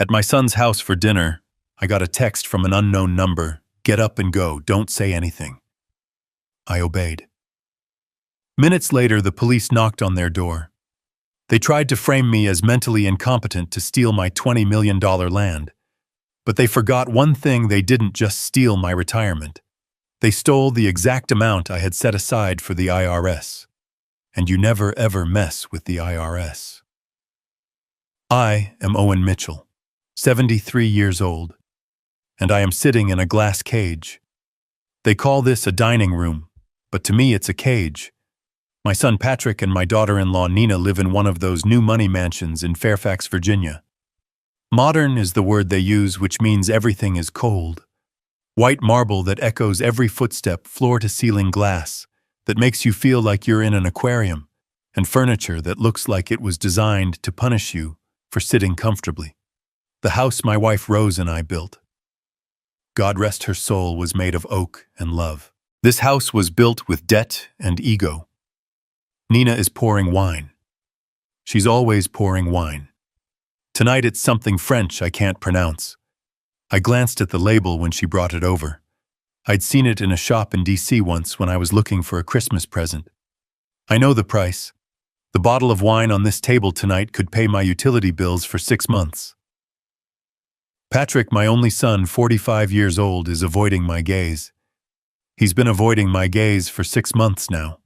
At my son's house for dinner, I got a text from an unknown number. Get up and go, don't say anything. I obeyed. Minutes later, the police knocked on their door. They tried to frame me as mentally incompetent to steal my $20 million land. But they forgot one thing: they didn't just steal my retirement. They stole the exact amount I had set aside for the IRS. And you never ever mess with the IRS. I am Owen Mitchell, 73 years old, and I am sitting in a glass cage. They call this a dining room, but to me it's a cage. My son Patrick and my daughter-in-law Nina live in one of those new money mansions in Fairfax, Virginia. Modern is the word they use, which means everything is cold. White marble that echoes every footstep, floor-to-ceiling glass that makes you feel like you're in an aquarium, and furniture that looks like it was designed to punish you for sitting comfortably. The house my wife Rose and I built, God rest her soul, was made of oak and love. This house was built with debt and ego. Nina is pouring wine. She's always pouring wine. Tonight it's something French I can't pronounce. I glanced at the label when she brought it over. I'd seen it in a shop in D.C. once when I was looking for a Christmas present. I know the price. The bottle of wine on this table tonight could pay my utility bills for 6 months. Patrick, my only son, 45 years old, is avoiding my gaze. He's been avoiding my gaze for 6 months now.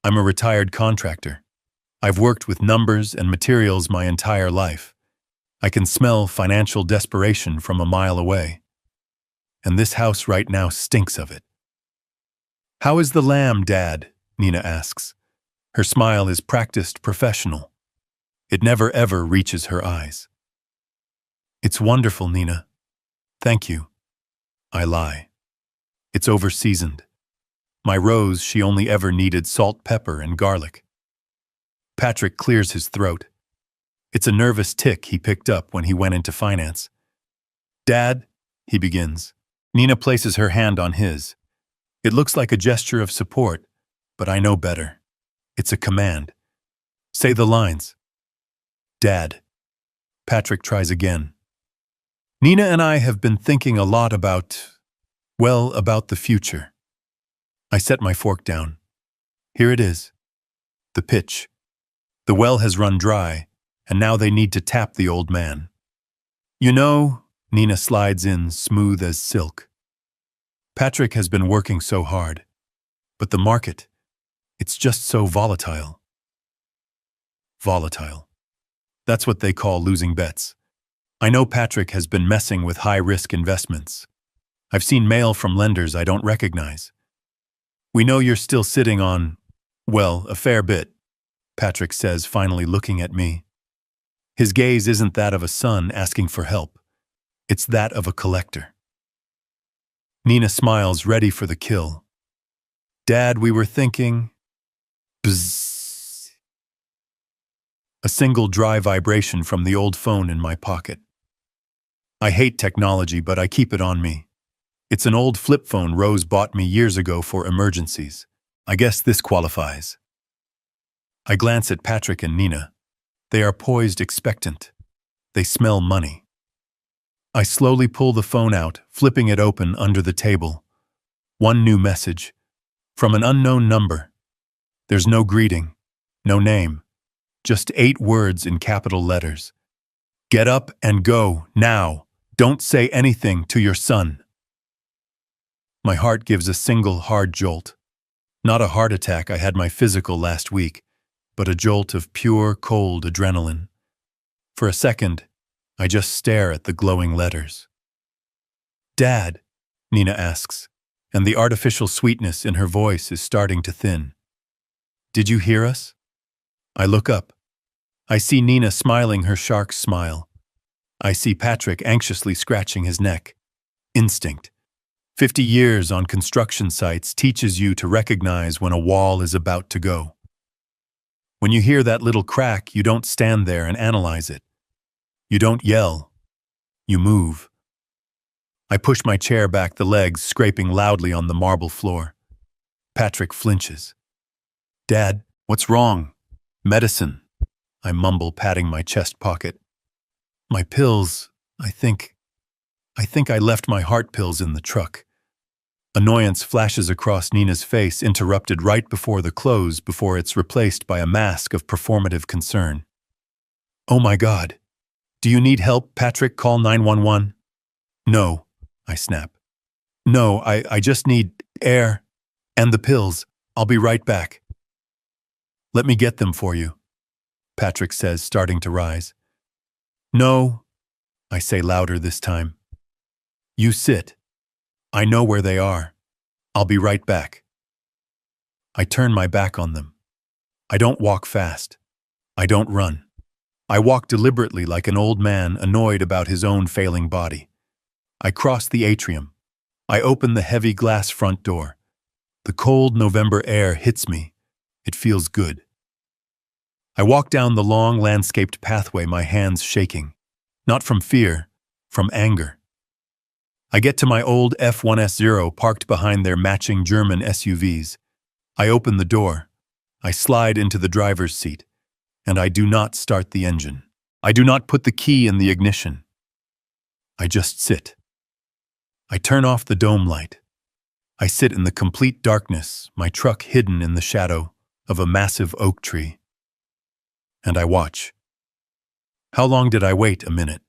I'm a retired contractor. I've worked with numbers and materials my entire life. I can smell financial desperation from a mile away. And this house right now stinks of it. "How is the lamb, Dad?" Nina asks. Her smile is practiced professional. It never ever reaches her eyes. "It's wonderful, Nina. Thank you." I lie. It's over-seasoned. My Rose, she only ever needed salt, pepper, and garlic. Patrick clears his throat. It's a nervous tick he picked up when he went into finance. "Dad," he begins. Nina places her hand on his. It looks like a gesture of support, but I know better. It's a command. "Say the lines." "Dad." Patrick tries again. "Nina and I have been thinking a lot about the future." I set my fork down. Here it is. The pitch. The well has run dry, and now they need to tap the old man. "You know," Nina slides in, smooth as silk. "Patrick has been working so hard. But the market, it's just so volatile." Volatile. That's what they call losing bets. I know Patrick has been messing with high-risk investments. I've seen mail from lenders I don't recognize. "We know you're still sitting on, a fair bit," Patrick says, finally looking at me. His gaze isn't that of a son asking for help. It's that of a collector. Nina smiles, ready for the kill. "Dad, we were thinking..." Bzzz. A single dry vibration from the old phone in my pocket. I hate technology, but I keep it on me. It's an old flip phone Rose bought me years ago for emergencies. I guess this qualifies. I glance at Patrick and Nina. They are poised, expectant. They smell money. I slowly pull the phone out, flipping it open under the table. One new message. From an unknown number. There's no greeting, no name. Just 8 words in capital letters. "Get up and go, now. Don't say anything to your son." My heart gives a single hard jolt. Not a heart attack, I had my physical last week, but a jolt of pure, cold adrenaline. For a second, I just stare at the glowing letters. "Dad," Nina asks, and the artificial sweetness in her voice is starting to thin. "Did you hear us?" I look up. I see Nina smiling her shark smile. I see Patrick anxiously scratching his neck. Instinct. 50 years on construction sites teaches you to recognize when a wall is about to go. When you hear that little crack, you don't stand there and analyze it. You don't yell. You move. I push my chair back, the legs scraping loudly on the marble floor. Patrick flinches. "Dad, what's wrong?" "Medicine," I mumble, patting my chest pocket. "My pills," I think I left my heart pills in the truck. Annoyance flashes across Nina's face, interrupted right before the close, before it's replaced by a mask of performative concern. Oh my God. Do you need help, Patrick? Call 911. No, I snap. No, I just need air and the pills. I'll be right back. Let me get them for you, Patrick says, starting to rise. No, I say louder this time. You sit. I know where they are. I'll be right back. I turn my back on them. I don't walk fast. I don't run. I walk deliberately like an old man annoyed about his own failing body. I cross the atrium. I open the heavy glass front door. The cold November air hits me. It feels good. I walk down the long landscaped pathway, my hands shaking. Not from fear, from anger. I get to my old F1S0 parked behind their matching German SUVs. I open the door. I slide into the driver's seat. And I do not start the engine. I do not put the key in the ignition. I just sit. I turn off the dome light. I sit in the complete darkness, my truck hidden in the shadow of a massive oak tree. And I watch. How long did I wait? A minute.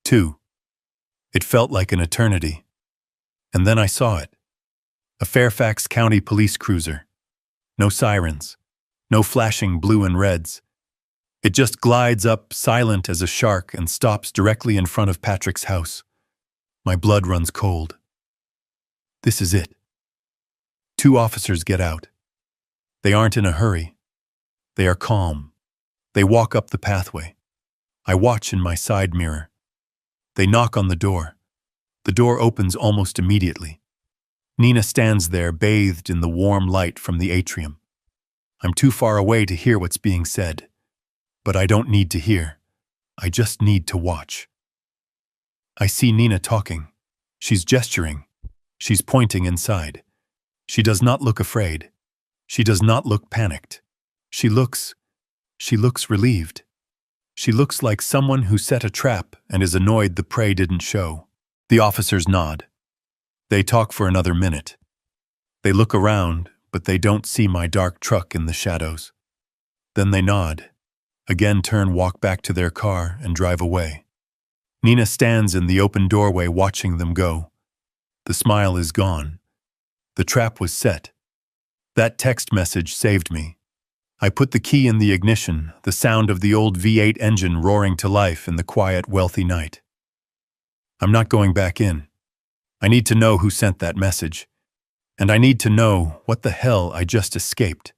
2. It felt like an eternity. And then I saw it. A Fairfax County police cruiser. No sirens. No flashing blue and reds. It just glides up, silent as a shark, and stops directly in front of Patrick's house. My blood runs cold. This is it. 2 officers get out. They aren't in a hurry. They are calm. They walk up the pathway. I watch in my side mirror. They knock on the door. The door opens almost immediately. Nina stands there, bathed in the warm light from the atrium. I'm too far away to hear what's being said. But I don't need to hear. I just need to watch. I see Nina talking. She's gesturing. She's pointing inside. She does not look afraid. She does not look panicked. She looks relieved. She looks like someone who set a trap and is annoyed the prey didn't show. The officers nod. They talk for another minute. They look around, but they don't see my dark truck in the shadows. Then they nod, again turn, walk back to their car, and drive away. Nina stands in the open doorway watching them go. The smile is gone. The trap was set. That text message saved me. I put the key in the ignition, the sound of the old V8 engine roaring to life in the quiet, wealthy night. I'm not going back in. I need to know who sent that message. And I need to know what the hell I just escaped.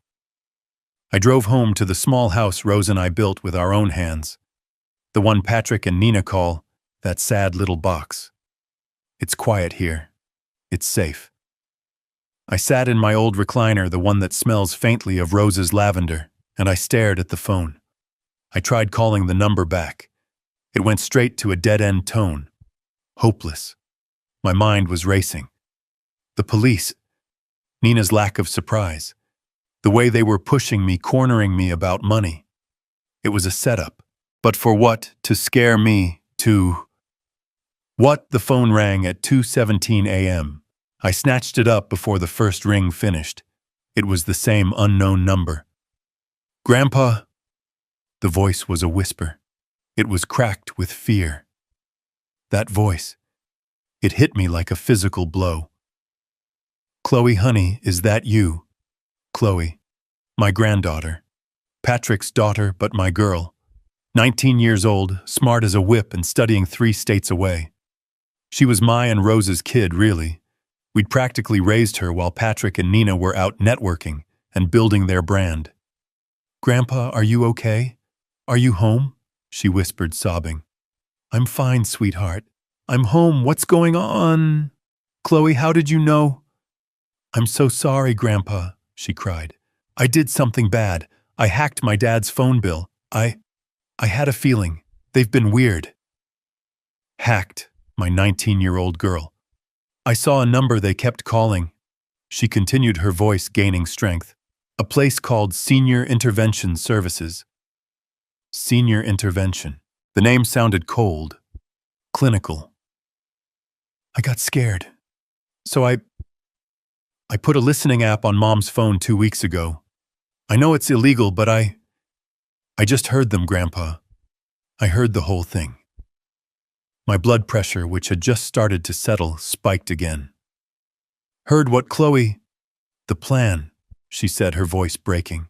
I drove home to the small house Rose and I built with our own hands. The one Patrick and Nina call that sad little box. It's quiet here. It's safe. I sat in my old recliner, the one that smells faintly of Rose's lavender, and I stared at the phone. I tried calling the number back. It went straight to a dead-end tone. Hopeless. My mind was racing. The police. Nina's lack of surprise. The way they were pushing me, cornering me about money. It was a setup. But for what? To scare me, to... What? The phone rang at 2:17 a.m. I snatched it up before the first ring finished. It was the same unknown number. Grandpa? The voice was a whisper. It was cracked with fear. That voice. It hit me like a physical blow. Chloe, honey, is that you? Chloe. My granddaughter. Patrick's daughter, but my girl. 19 years old, smart as a whip and studying 3 states away. She was my and Rose's kid, really. We'd practically raised her while Patrick and Nina were out networking and building their brand. Grandpa, are you okay? Are you home? She whispered, sobbing. I'm fine, sweetheart. I'm home. What's going on? Chloe, how did you know? I'm so sorry, Grandpa, she cried. I did something bad. I hacked my dad's phone bill. I had a feeling. They've been weird. Hacked, my 19-year-old girl. I saw a number they kept calling. She continued, her voice gaining strength. A place called Senior Intervention Services. Senior Intervention. The name sounded cold. clinical. I got scared. So I put a listening app on Mom's phone 2 weeks ago. I know it's illegal, but I just heard them, Grandpa. I heard the whole thing. My blood pressure, which had just started to settle, spiked again. Heard what, Chloe? The plan, she said, her voice breaking.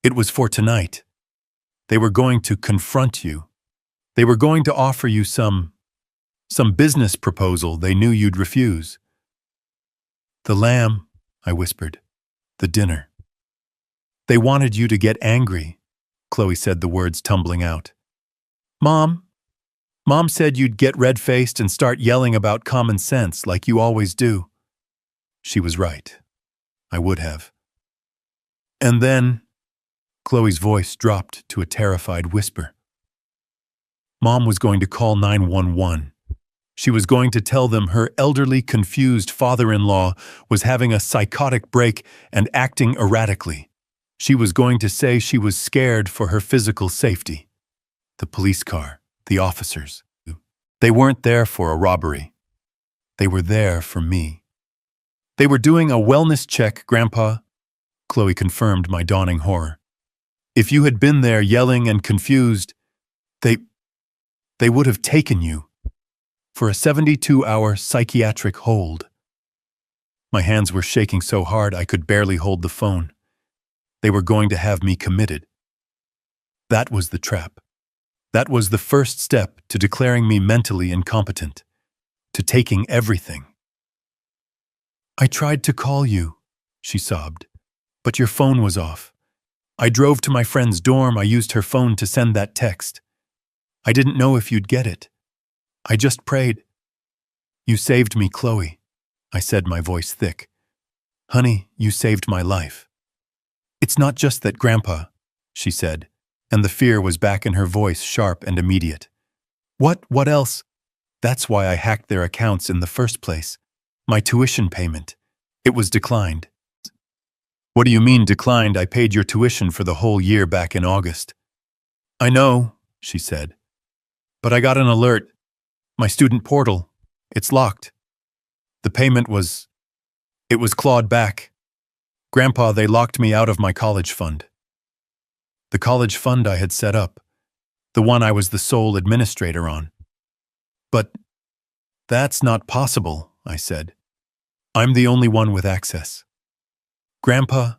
It was for tonight. They were going to confront you. They were going to offer you some business proposal they knew you'd refuse. The lamb, I whispered. The dinner. They wanted you to get angry, Chloe said, the words tumbling out. Mom said you'd get red-faced and start yelling about common sense like you always do. She was right. I would have. And then, Chloe's voice dropped to a terrified whisper. Mom was going to call 911. She was going to tell them her elderly, confused father-in-law was having a psychotic break and acting erratically. She was going to say she was scared for her physical safety. The police car, the officers. They weren't there for a robbery. They were there for me. They were doing a wellness check, Grandpa, Chloe confirmed my dawning horror. If you had been there yelling and confused, they would have taken you for a 72-hour psychiatric hold. My hands were shaking so hard I could barely hold the phone. They were going to have me committed. That was the trap. That was the first step to declaring me mentally incompetent, to taking everything. I tried to call you, she sobbed, but your phone was off. I drove to my friend's dorm. I used her phone to send that text. I didn't know if you'd get it. I just prayed. You saved me, Chloe, I said, my voice thick. Honey, you saved my life. It's not just that, Grandpa, she said, and the fear was back in her voice, sharp and immediate. What else? That's why I hacked their accounts in the first place. My tuition payment. It was declined. What do you mean declined? I paid your tuition for the whole year back in August. I know, she said. But I got an alert. My student portal. It's locked. The payment was clawed back. Grandpa, they locked me out of my college fund. The college fund I had set up. The one I was the sole administrator on. But that's not possible, I said. I'm the only one with access. Grandpa,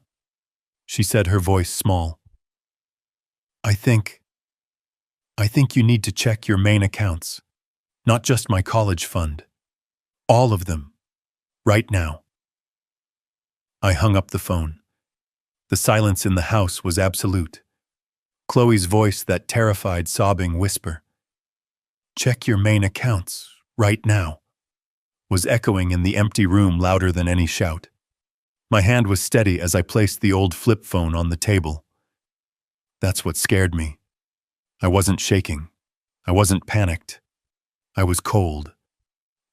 she said, her voice small. I think you need to check your main accounts, not just my college fund. All of them, right now. I hung up the phone. The silence in the house was absolute. Chloe's voice, that terrified, sobbing whisper, check your main accounts, right now, was echoing in the empty room louder than any shout. My hand was steady as I placed the old flip phone on the table. That's what scared me. I wasn't shaking. I wasn't panicked. I was cold.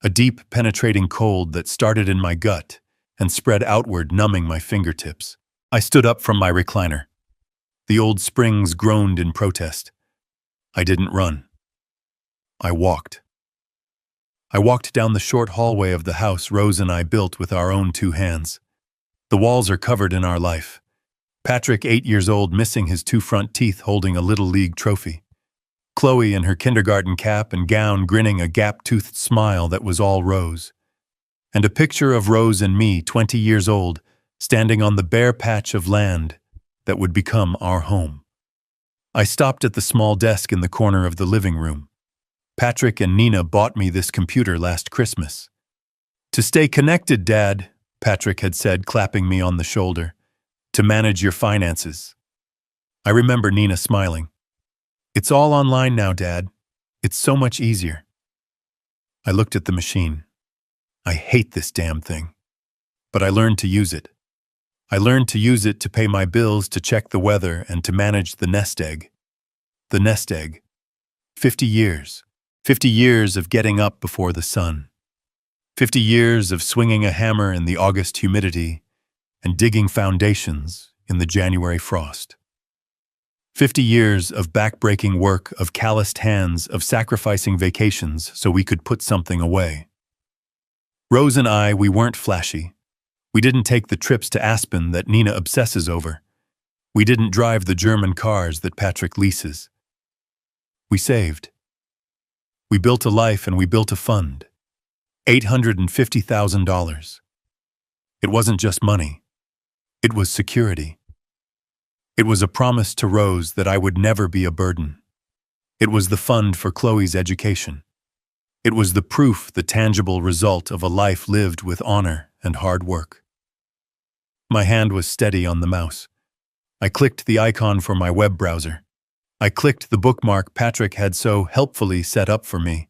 A deep, penetrating cold that started in my gut and spread outward, numbing my fingertips. I stood up from my recliner. The old springs groaned in protest. I didn't run. I walked. I walked down the short hallway of the house Rose and I built with our own 2 hands. The walls are covered in our life. Patrick, 8 years old, missing his 2 front teeth, holding a Little League trophy. Chloe in her kindergarten cap and gown, grinning a gap-toothed smile that was all Rose. And a picture of Rose and me, 20 years old, standing on the bare patch of land that would become our home. I stopped at the small desk in the corner of the living room. Patrick and Nina bought me this computer last Christmas. To stay connected, Dad, Patrick had said, clapping me on the shoulder. To manage your finances. I remember Nina smiling. It's all online now, Dad. It's so much easier. I looked at the machine. I hate this damn thing. But I learned to use it. I learned to use it to pay my bills, to check the weather, and to manage the nest egg. The nest egg. 50 years. 50 years of getting up before the sun. 50 years of swinging a hammer in the August humidity and digging foundations in the January frost. 50 years of back-breaking work, of calloused hands, of sacrificing vacations so we could put something away. Rose and I, we weren't flashy. We didn't take the trips to Aspen that Nina obsesses over. We didn't drive the German cars that Patrick leases. We saved. We built a life and we built a fund. $850,000. It wasn't just money. It was security. It was a promise to Rose that I would never be a burden. It was the fund for Chloe's education. It was the proof, the tangible result of a life lived with honor and hard work. My hand was steady on the mouse. I clicked the icon for my web browser. I clicked the bookmark Patrick had so helpfully set up for me.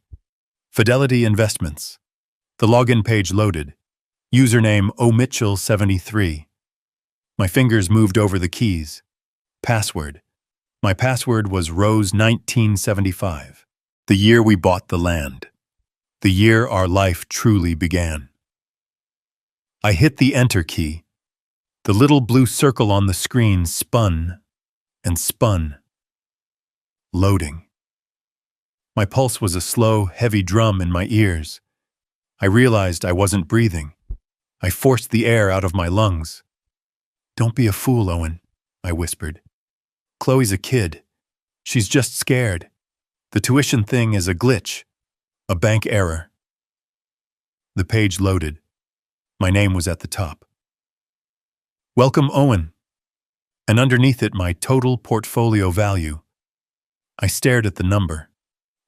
Fidelity Investments. The login page loaded. Username omitchell73. My fingers moved over the keys. Password. My password was Rose1975. The year we bought the land. The year our life truly began. I hit the enter key. The little blue circle on the screen spun and spun. Loading. My pulse was a slow, heavy drum in my ears. I realized I wasn't breathing. I forced the air out of my lungs. "Don't be a fool, Owen," I whispered. "Chloe's a kid. She's just scared. The tuition thing is a glitch, a bank error." The page loaded. My name was at the top. "Welcome, Owen." And underneath it, my total portfolio value. I stared at the number.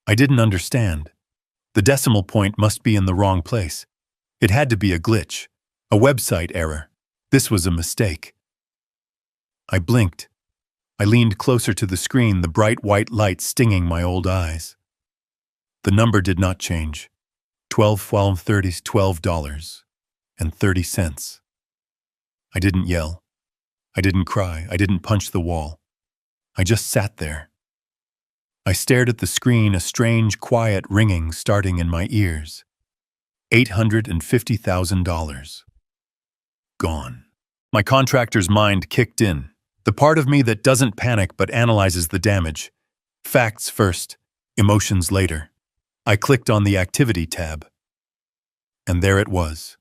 I didn't understand. The decimal point must be in the wrong place. It had to be a glitch, a website error. This was a mistake. I blinked. I leaned closer to the screen, the bright white light stinging my old eyes. The number did not change. $12.30. I didn't yell. I didn't cry. I didn't punch the wall. I just sat there. I stared at the screen, a strange, quiet ringing starting in my ears. $850,000. Gone. My contractor's mind kicked in. The part of me that doesn't panic but analyzes the damage. Facts first, emotions later. I clicked on the Activity tab. And there it was.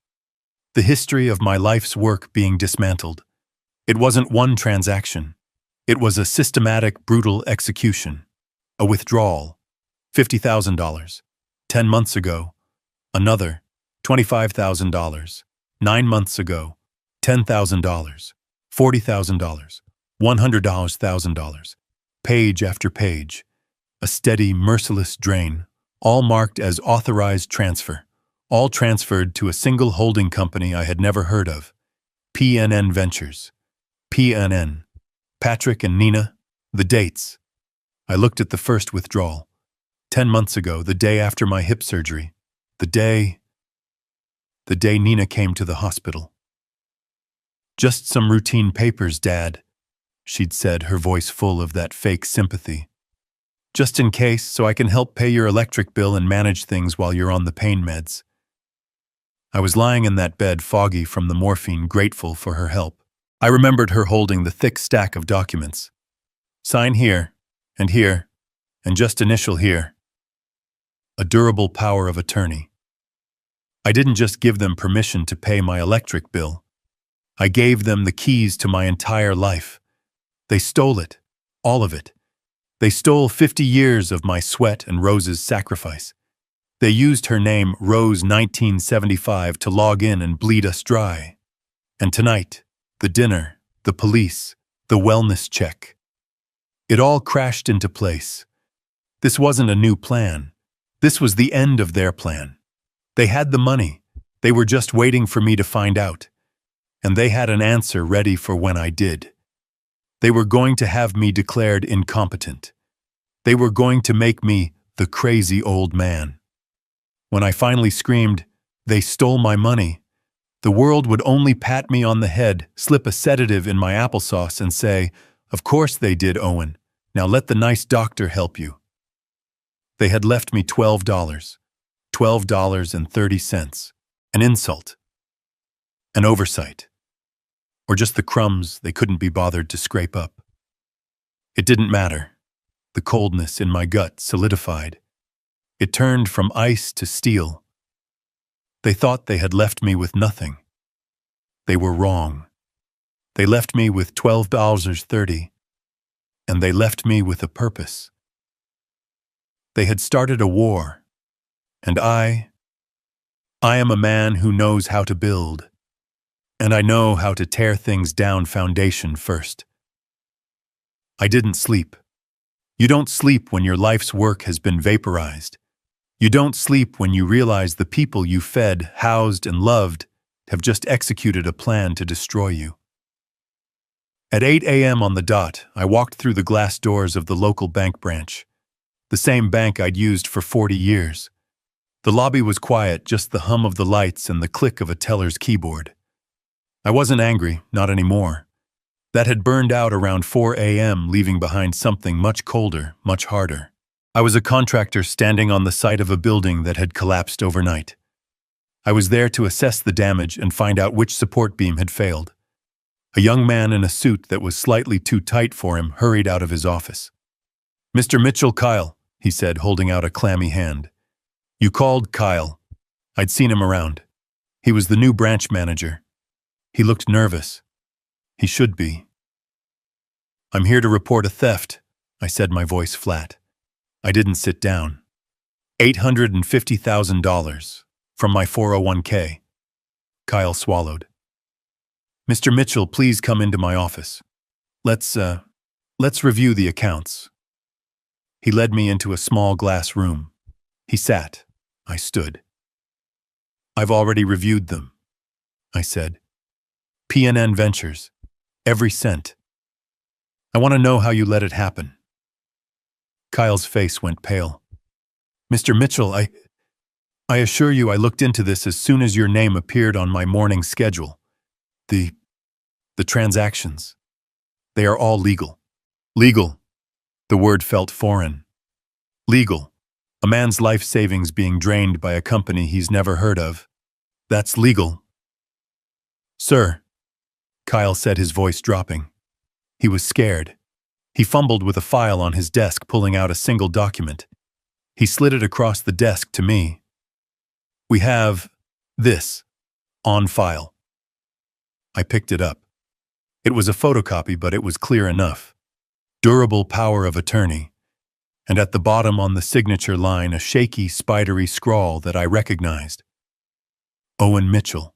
The history of my life's work being dismantled. It wasn't one transaction. It was a systematic, brutal execution. A withdrawal. $50,000. 10 months ago. Another. $25,000. 9 months ago. $10,000. $40,000. $100,000. Page after page. A steady, merciless drain. All marked as authorized transfer. All transferred to a single holding company I had never heard of. PNN Ventures. PNN. Patrick and Nina. The dates. I looked at the first withdrawal. 10 months ago, the day after my hip surgery. The day Nina came to the hospital. "Just some routine papers, Dad," she'd said, her voice full of that fake sympathy. "Just in case, so I can help pay your electric bill and manage things while you're on the pain meds." I was lying in that bed, foggy from the morphine, grateful for her help. I remembered her holding the thick stack of documents. "Sign here, and here, and just initial here." A durable power of attorney. I didn't just give them permission to pay my electric bill. I gave them the keys to my entire life. They stole it, all of it. They stole 50 years of my sweat and Rose's sacrifice. They used her name, Rose1975, to log in and bleed us dry. And tonight, the dinner, the police, the wellness check. It all crashed into place. This wasn't a new plan. This was the end of their plan. They had the money. They were just waiting for me to find out. And they had an answer ready for when I did. They were going to have me declared incompetent. They were going to make me the crazy old man. When I finally screamed, "They stole my money," the world would only pat me on the head, slip a sedative in my applesauce, and say, "Of course they did, Owen. Now let the nice doctor help you." They had left me $12.30. An insult. An oversight. Or just the crumbs they couldn't be bothered to scrape up. It didn't matter. The coldness in my gut solidified. It turned from ice to steel. They thought they had left me with nothing. They were wrong. They left me with $12.30, and they left me with a purpose. They had started a war, and I am a man who knows how to build, and I know how to tear things down foundation first. I didn't sleep. You don't sleep when your life's work has been vaporized. You don't sleep when you realize the people you fed, housed, and loved have just executed a plan to destroy you. At 8 a.m. on the dot, I walked through the glass doors of the local bank branch, the same bank I'd used for 40 years. The lobby was quiet, just the hum of the lights and the click of a teller's keyboard. I wasn't angry, not anymore. That had burned out around 4 a.m., leaving behind something much colder, much harder. I was a contractor standing on the site of a building that had collapsed overnight. I was there to assess the damage and find out which support beam had failed. A young man in a suit that was slightly too tight for him hurried out of his office. "Mr. Mitchell, Kyle," he said, holding out a clammy hand. "You called Kyle." I'd seen him around. He was the new branch manager. He looked nervous. He should be. "I'm here to report a theft," I said, my voice flat. I didn't sit down. $850,000 from my 401k. Kyle swallowed. "Mr. Mitchell, please come into my office. Let's review the accounts." He led me into a small glass room. He sat. I stood. "I've already reviewed them," I said. "PNN Ventures. Every cent. I want to know how you let it happen." Kyle's face went pale. "Mr. Mitchell, I assure you I looked into this as soon as your name appeared on my morning schedule. The transactions. They are all legal." "Legal." The word felt foreign. "Legal. A man's life savings being drained by a company he's never heard of. That's legal." "Sir," Kyle said, his voice dropping. He was scared. He fumbled with a file on his desk, pulling out a single document. He slid it across the desk to me. "We have this on file." I picked it up. It was a photocopy, but it was clear enough. Durable power of attorney. And at the bottom on the signature line, a shaky, spidery scrawl that I recognized. Owen Mitchell.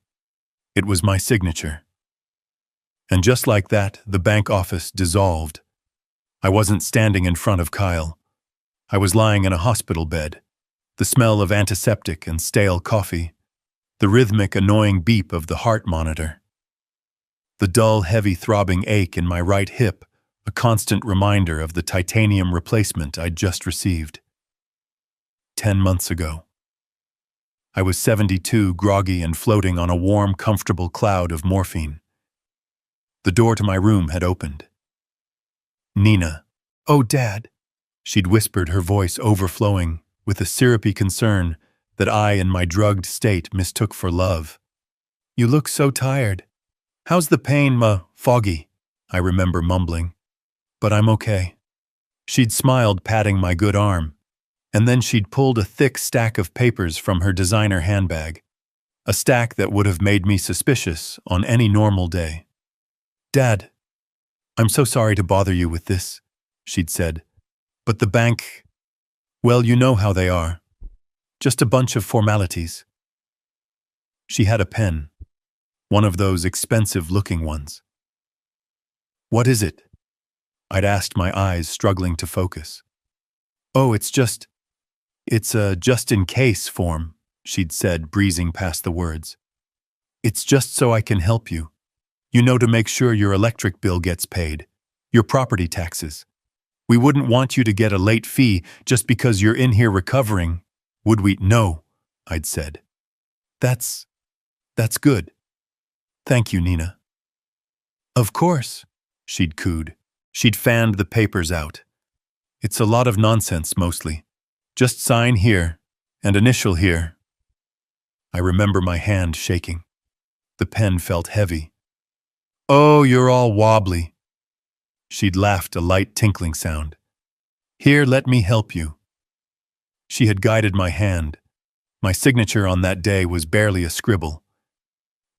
It was my signature. And just like that, the bank office dissolved. I wasn't standing in front of Kyle. I was lying in a hospital bed. The smell of antiseptic and stale coffee. The rhythmic, annoying beep of the heart monitor. The dull, heavy throbbing ache in my right hip, a constant reminder of the titanium replacement I'd just received. 10 months ago. I was 72, groggy and floating on a warm, comfortable cloud of morphine. The door to my room had opened. "Nina." "Oh, Dad," she'd whispered, her voice overflowing with a syrupy concern that I, in my drugged state, mistook for love. "You look so tired. How's the pain, Foggy?" I remember mumbling. "But I'm okay." She'd smiled, patting my good arm, and then she'd pulled a thick stack of papers from her designer handbag, a stack that would have made me suspicious on any normal day. "Dad, I'm so sorry to bother you with this," she'd said, "but the bank, well, you know how they are. Just a bunch of formalities." She had a pen, one of those expensive-looking ones. "What is it?" I'd asked, my eyes struggling to focus. "Oh, it's a just-in-case form," she'd said, breezing past the words. "It's just so I can help you. You know, to make sure your electric bill gets paid, your property taxes. We wouldn't want you to get a late fee just because you're in here recovering, would we?" "No," I'd said. That's good. Thank you, Nina." "Of course," she'd cooed. She'd fanned the papers out. "It's a lot of nonsense, mostly. Just sign here and initial here." I remember my hand shaking. The pen felt heavy. "Oh, you're all wobbly." She'd laughed a light tinkling sound. Here, let me help you. She had guided my hand. My signature on that day was barely a scribble.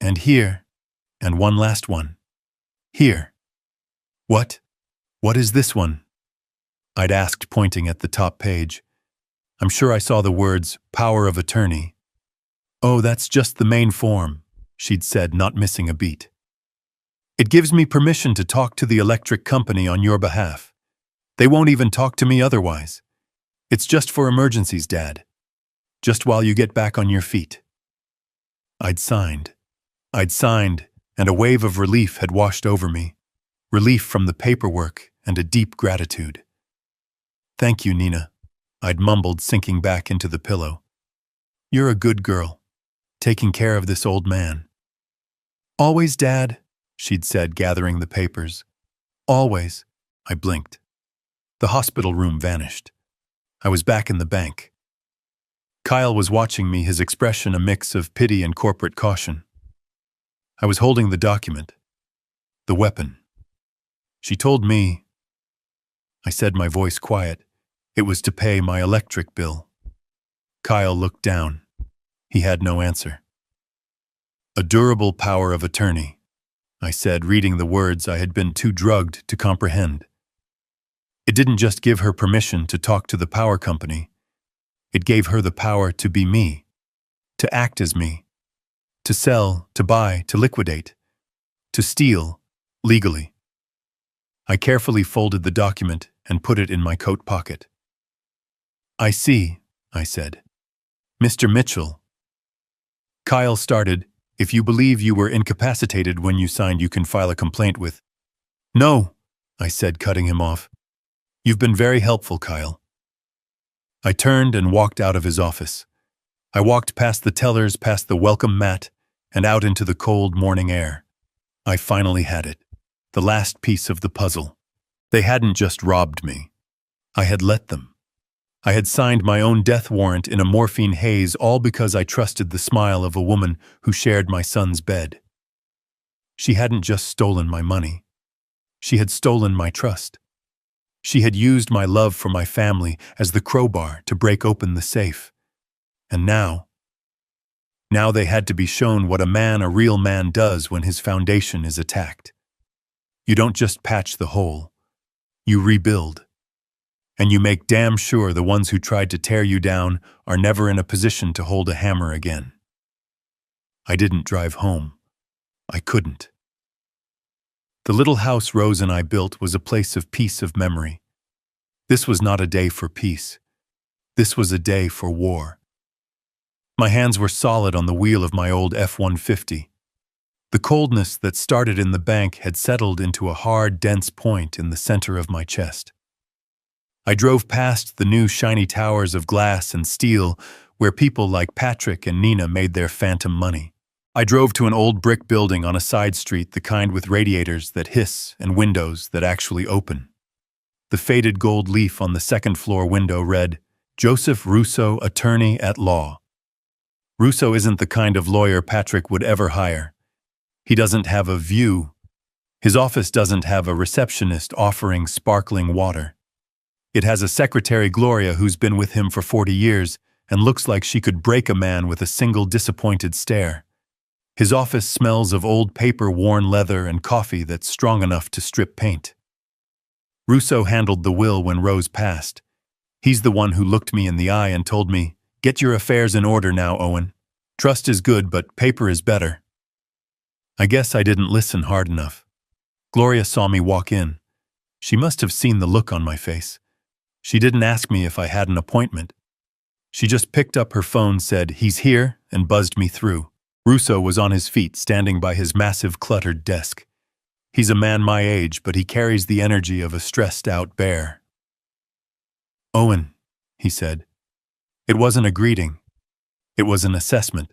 And here, and one last one. Here. What? What is this one? I'd asked, pointing at the top page. I'm sure I saw the words, power of attorney. Oh, that's just the main form, she'd said, not missing a beat. It gives me permission to talk to the electric company on your behalf. They won't even talk to me otherwise. It's just for emergencies, Dad. Just while you get back on your feet. I'd signed, and a wave of relief had washed over me. Relief from the paperwork and a deep gratitude. Thank you, Nina, I'd mumbled, sinking back into the pillow. You're a good girl, taking care of this old man. Always, Dad, she'd said, gathering the papers. Always, I blinked. The hospital room vanished. I was back in the bank. Kyle was watching me, his expression a mix of pity and corporate caution. I was holding the document, the weapon. She told me, I said, my voice quiet, it was to pay my electric bill. Kyle looked down. He had no answer. A durable power of attorney, I said, reading the words I had been too drugged to comprehend. It didn't just give her permission to talk to the power company. It gave her the power to be me, to act as me, to sell, to buy, to liquidate, to steal, legally. I carefully folded the document and put it in my coat pocket. I see, I said. Mr. Mitchell. Kyle started, if you believe you were incapacitated when you signed, you can file a complaint with. No, I said, cutting him off. You've been very helpful, Kyle. I turned and walked out of his office. I walked past the tellers, past the welcome mat, and out into the cold morning air. I finally had it. The last piece of the puzzle. They hadn't just robbed me. I had let them. I had signed my own death warrant in a morphine haze, all because I trusted the smile of a woman who shared my son's bed. She hadn't just stolen my money. She had stolen my trust. She had used my love for my family as the crowbar to break open the safe. And now they had to be shown what a real man does when his foundation is attacked. You don't just patch the hole. You rebuild. And you make damn sure the ones who tried to tear you down are never in a position to hold a hammer again. I didn't drive home. I couldn't. The little house Rose and I built was a place of peace, of memory. This was not a day for peace. This was a day for war. My hands were solid on the wheel of my old F-150. The coldness that started in the bank had settled into a hard, dense point in the center of my chest. I drove past the new shiny towers of glass and steel where people like Patrick and Nina made their phantom money. I drove to an old brick building on a side street, the kind with radiators that hiss and windows that actually open. The faded gold leaf on the second-floor window read, Joseph Russo, Attorney at Law. Russo isn't the kind of lawyer Patrick would ever hire. He doesn't have a view. His office doesn't have a receptionist offering sparkling water. It has a secretary, Gloria, who's been with him for 40 years and looks like she could break a man with a single disappointed stare. His office smells of old paper, worn leather, and coffee that's strong enough to strip paint. Russo handled the will when Rose passed. He's the one who looked me in the eye and told me, "Get your affairs in order now, Owen. Trust is good, but paper is better." I guess I didn't listen hard enough. Gloria saw me walk in. She must have seen the look on my face. She didn't ask me if I had an appointment. She just picked up her phone, said, "He's here," and buzzed me through. Russo was on his feet, standing by his massive, cluttered desk. He's a man my age, but he carries the energy of a stressed-out bear. "Owen," he said. It wasn't a greeting. It was an assessment.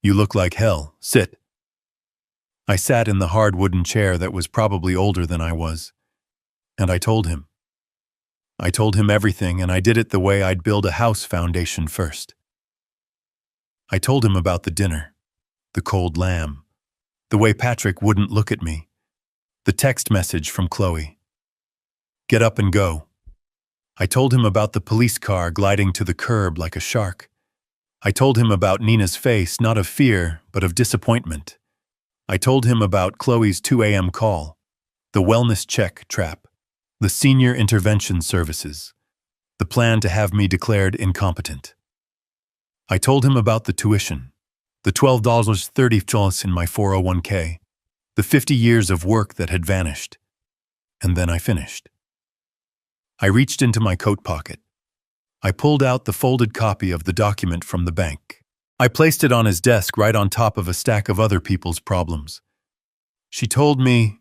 "You look like hell. Sit." I sat in the hard wooden chair that was probably older than I was. And I told him. I told him everything, and I did it the way I'd build a house foundation first. I told him about the dinner, the cold lamb, the way Patrick wouldn't look at me, The text message from Chloe. Get up and go. I told him about the police car gliding to the curb like a shark. I told him about Nina's face, not of fear, but of disappointment. I told him about Chloe's 2 a.m. call, the wellness check trap, the senior intervention services, the plan to have me declared incompetent. I told him about the tuition, the $12.30 in my 401k, the 50 years of work that had vanished. And then I finished. I reached into my coat pocket. I pulled out the folded copy of the document from the bank. I placed it on his desk right on top of a stack of other people's problems. She told me,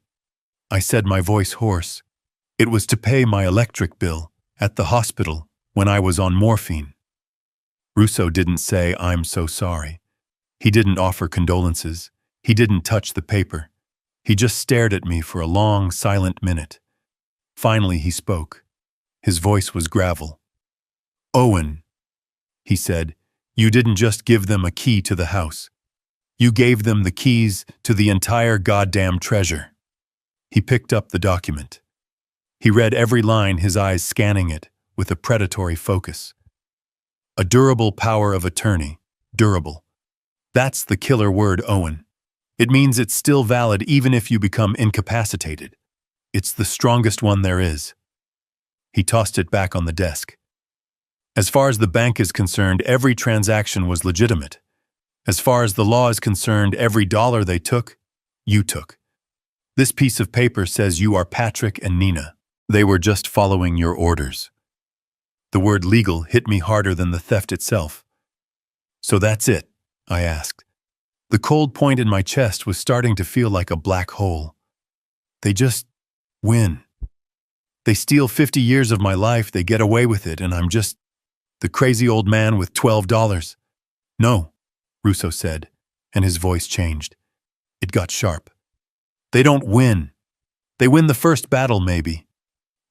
I said, my voice hoarse, it was to pay my electric bill at the hospital when I was on morphine. Russo didn't say, I'm so sorry. He didn't offer condolences. He didn't touch the paper. He just stared at me for a long, silent minute. Finally, he spoke. His voice was gravel. Owen, he said, you didn't just give them a key to the house. You gave them the keys to the entire goddamn treasure. He picked up the document. He read every line, his eyes scanning it with a predatory focus. A durable power of attorney. Durable. That's the killer word, Owen. It means it's still valid even if you become incapacitated. It's the strongest one there is. He tossed it back on the desk. As far as the bank is concerned, every transaction was legitimate. As far as the law is concerned, every dollar they took, you took. This piece of paper says you are Patrick and Nina. They were just following your orders. The word legal hit me harder than the theft itself. So that's it, I asked. The cold point in my chest was starting to feel like a black hole. They just win. They steal 50 years of my life, they get away with it, and I'm just the crazy old man with $12. No, Russo said, and his voice changed. It got sharp. They don't win. They win the first battle, maybe.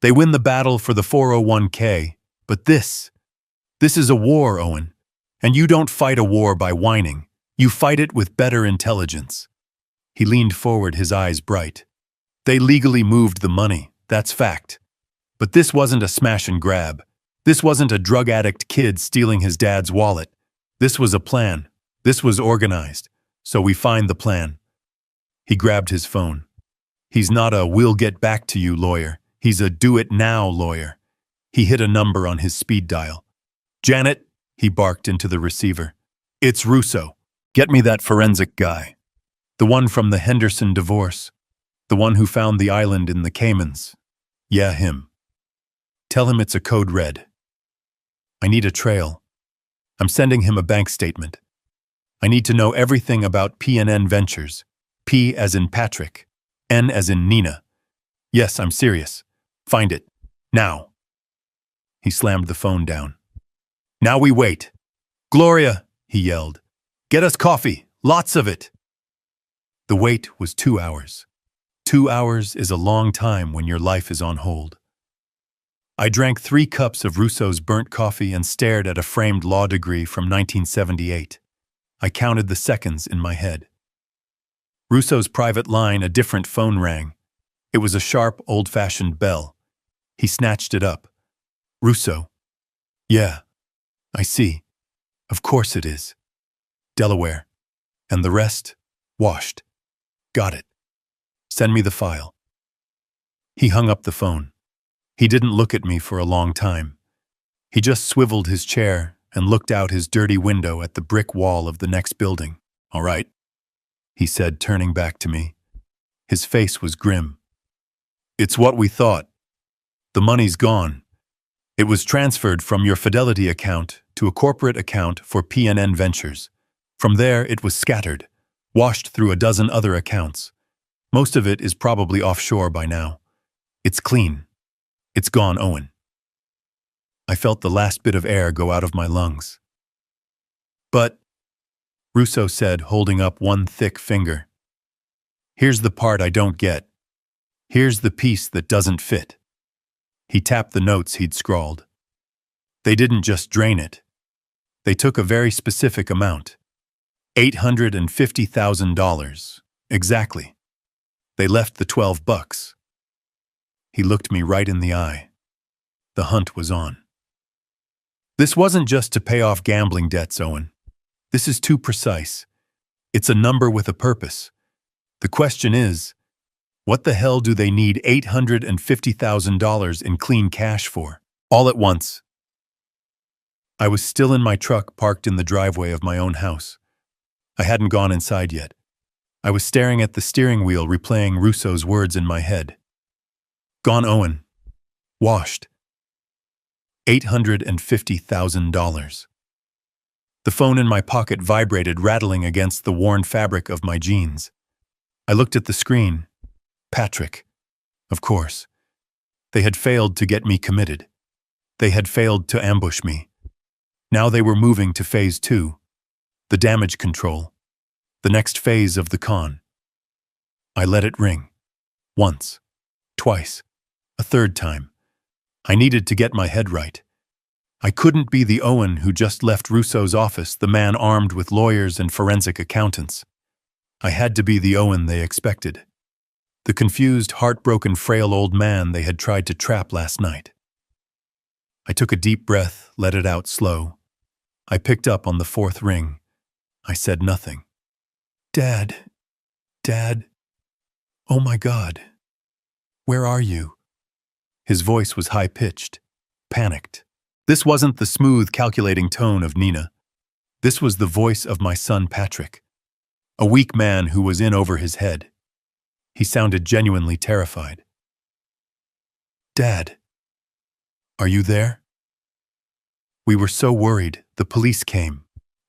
They win the battle for the 401k, but this is a war, Owen. And you don't fight a war by whining. You fight it with better intelligence. He leaned forward, his eyes bright. They legally moved the money, that's fact. But this wasn't a smash and grab. This wasn't a drug addict kid stealing his dad's wallet. This was a plan. This was organized. So we find the plan. He grabbed his phone. He's not a we'll get back to you lawyer. He's a do it now lawyer. He hit a number on his speed dial. Janet, he barked into the receiver. It's Russo. Get me that forensic guy. The one from the Henderson divorce. The one who found the island in the Caymans. Yeah, him. Tell him it's a code red. I need a trail. I'm sending him a bank statement. I need to know everything about PNN Ventures. P as in Patrick. N as in Nina. Yes, I'm serious. Find it. Now. He slammed the phone down. Now we wait. Gloria, he yelled. Get us coffee. Lots of it. The wait was 2 hours. 2 hours is a long time when your life is on hold. I drank 3 cups of Russo's burnt coffee and stared at a framed law degree from 1978. I counted the seconds in my head. Russo's private line, a different phone rang. It was a sharp, old-fashioned bell. He snatched it up. Russo. Yeah, I see. Of course it is. Delaware. And the rest? Washed. Got it. Send me the file. He hung up the phone. He didn't look at me for a long time. He just swiveled his chair and looked out his dirty window at the brick wall of the next building. All right, he said, turning back to me. His face was grim. It's what we thought. The money's gone. It was transferred from your Fidelity account to a corporate account for PNN Ventures. From there, it was scattered, washed through a dozen other accounts. Most of it is probably offshore by now. It's clean. It's gone, Owen. I felt the last bit of air go out of my lungs. But, Russo said, holding up one thick finger, here's the part I don't get. Here's the piece that doesn't fit. He tapped the notes he'd scrawled. They didn't just drain it. They took a very specific amount. $850,000. Exactly. They left the $12. He looked me right in the eye. The hunt was on. This wasn't just to pay off gambling debts, Owen. This is too precise. It's a number with a purpose. The question is, what the hell do they need $850,000 in clean cash for? All at once. I was still in my truck parked in the driveway of my own house. I hadn't gone inside yet. I was staring at the steering wheel, replaying Russo's words in my head. Gone, Owen. Washed. $850,000. The phone in my pocket vibrated, rattling against the worn fabric of my jeans. I looked at the screen. Patrick. Of course. They had failed to get me committed. They had failed to ambush me. Now they were moving to phase 2, the damage control, the next phase of the con. I let it ring. Once. Twice. A third time. I needed to get my head right. I couldn't be the Owen who just left Russo's office, the man armed with lawyers and forensic accountants. I had to be the Owen they expected. The confused, heartbroken, frail old man they had tried to trap last night. I took a deep breath, let it out slow. I picked up on the 4th ring. I said nothing. Dad. Dad. Oh my God. Where are you? His voice was high-pitched, panicked. This wasn't the smooth, calculating tone of Nina. This was the voice of my son Patrick, a weak man who was in over his head. He sounded genuinely terrified. Dad. Are you there? We were so worried. The police came.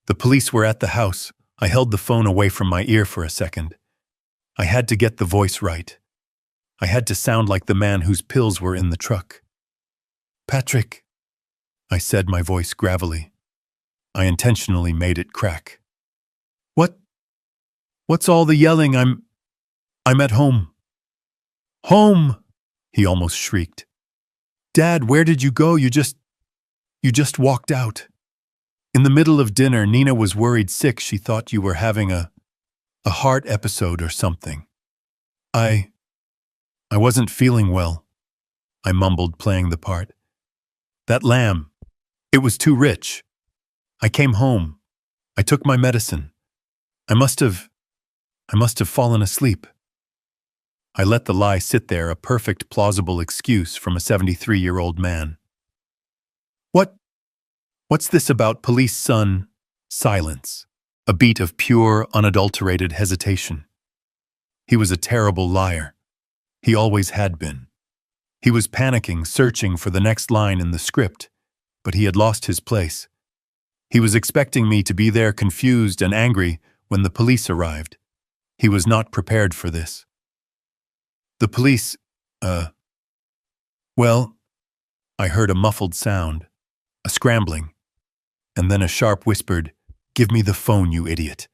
The police were at the house. I held the phone away from my ear for a second. I had to get the voice right. I had to sound like the man whose pills were in the truck. Patrick, I said, my voice gravelly. I intentionally made it crack. What's all the yelling? I'm at home. Home, he almost shrieked. Dad, where did you go? You just walked out. In the middle of dinner, Nina was worried sick. She thought you were having a heart episode or something. I wasn't feeling well, I mumbled, playing the part. That lamb, it was too rich. I came home. I took my medicine. I must have fallen asleep. I let the lie sit there, a perfect, plausible excuse from a 73-year-old man. What's this about police son? Silence. A beat of pure, unadulterated hesitation. He was a terrible liar. He always had been. He was panicking, searching for the next line in the script, but he had lost his place. He was expecting me to be there, confused and angry, when the police arrived. He was not prepared for this. The police, well, I heard a muffled sound, a scrambling, and then a sharp whispered, "Give me the phone, you idiot."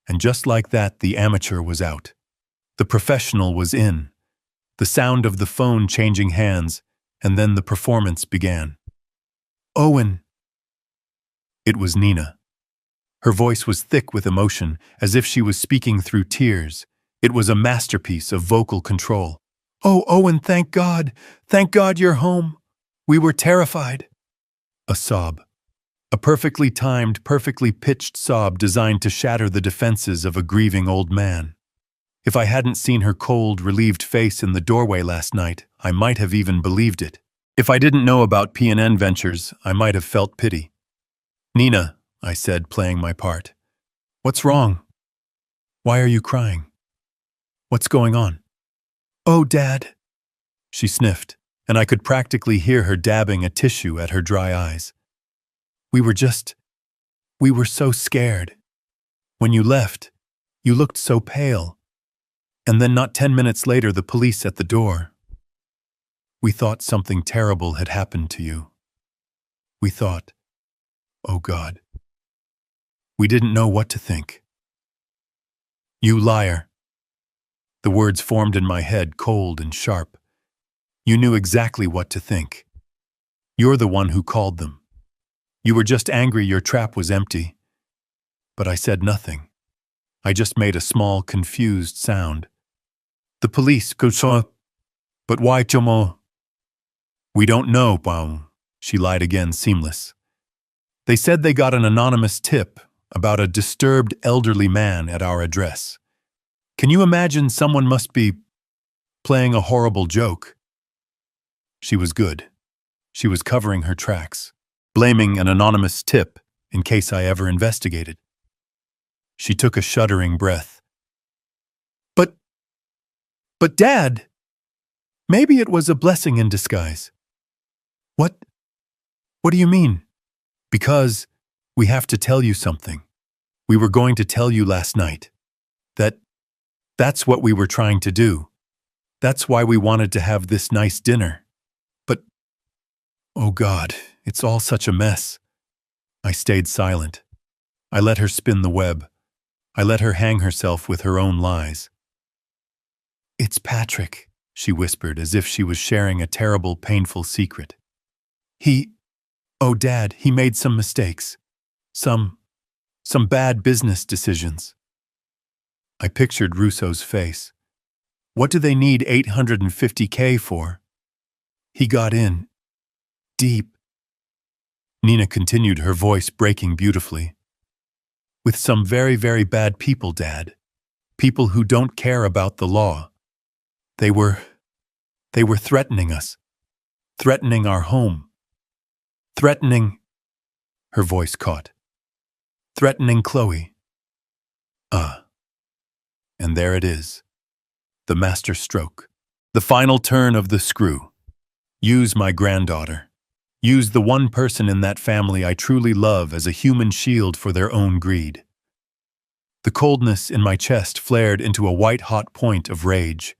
And just like that, the amateur was out. The professional was in. The sound of the phone changing hands, and then the performance began. Owen. It was Nina. Her voice was thick with emotion, as if she was speaking through tears. It was a masterpiece of vocal control. Oh, Owen, thank God. Thank God you're home. We were terrified. A sob. A perfectly timed, perfectly pitched sob designed to shatter the defenses of a grieving old man. If I hadn't seen her cold, relieved face in the doorway last night, I might have even believed it. If I didn't know about P&N Ventures, I might have felt pity. Nina, I said, playing my part. What's wrong? Why are you crying? What's going on? Oh, Dad. She sniffed, and I could practically hear her dabbing a tissue at her dry eyes. We were so scared. When you left, you looked so pale. And then not 10 minutes later, the police at the door. We thought something terrible had happened to you. We thought, oh God. We didn't know what to think. You liar. The words formed in my head, cold and sharp. You knew exactly what to think. You're the one who called them. You were just angry your trap was empty. But I said nothing. I just made a small, confused sound. The police go saw, but why Chomo? We don't know, Bao. She lied again, seamless. They said they got an anonymous tip about a disturbed elderly man at our address. Can you imagine someone must be playing a horrible joke? She was good. She was covering her tracks, blaming an anonymous tip in case I ever investigated. She took a shuddering breath. But Dad, maybe it was a blessing in disguise. What do you mean? Because we have to tell you something. We were going to tell you last night. That's what we were trying to do. That's why we wanted to have this nice dinner. But, oh God, it's all such a mess. I stayed silent. I let her spin the web. I let her hang herself with her own lies. It's Patrick, she whispered as if she was sharing a terrible, painful secret. Oh Dad, he made some mistakes. Some bad business decisions. I pictured Russo's face. What do they need $850K for? He got in. Deep. Nina continued, her voice breaking beautifully. With some very, very bad people, Dad. People who don't care about the law. They were threatening us. Threatening our home. Threatening... Her voice caught. Threatening Chloe. And there it is. The master stroke. The final turn of the screw. Use my granddaughter. Use the one person in that family I truly love as a human shield for their own greed. The coldness in my chest flared into a white-hot point of rage.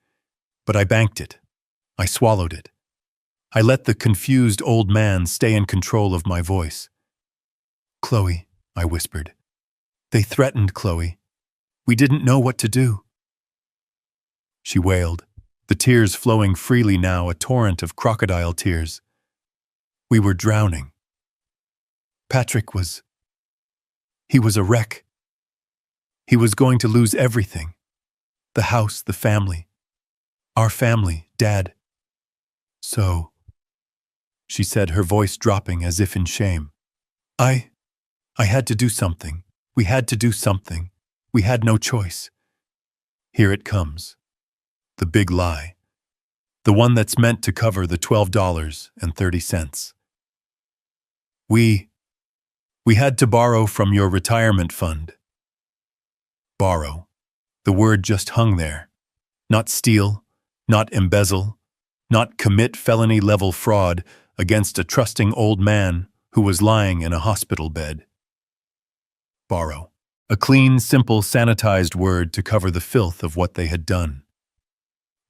But I banked it. I swallowed it. I let the confused old man stay in control of my voice. Chloe, I whispered. They threatened Chloe. We didn't know what to do. She wailed, the tears flowing freely now, a torrent of crocodile tears. We were drowning. Patrick was a wreck. He was going to lose everything. The house, the family. Our family, Dad. So, she said, her voice dropping as if in shame. I had to do something. We had to do something. We had no choice. Here it comes. The big lie. The one that's meant to cover the $12.30. We had to borrow from your retirement fund. Borrow. The word just hung there. Not steal, not embezzle, not commit felony-level fraud against a trusting old man who was lying in a hospital bed. Borrow. A clean, simple, sanitized word to cover the filth of what they had done.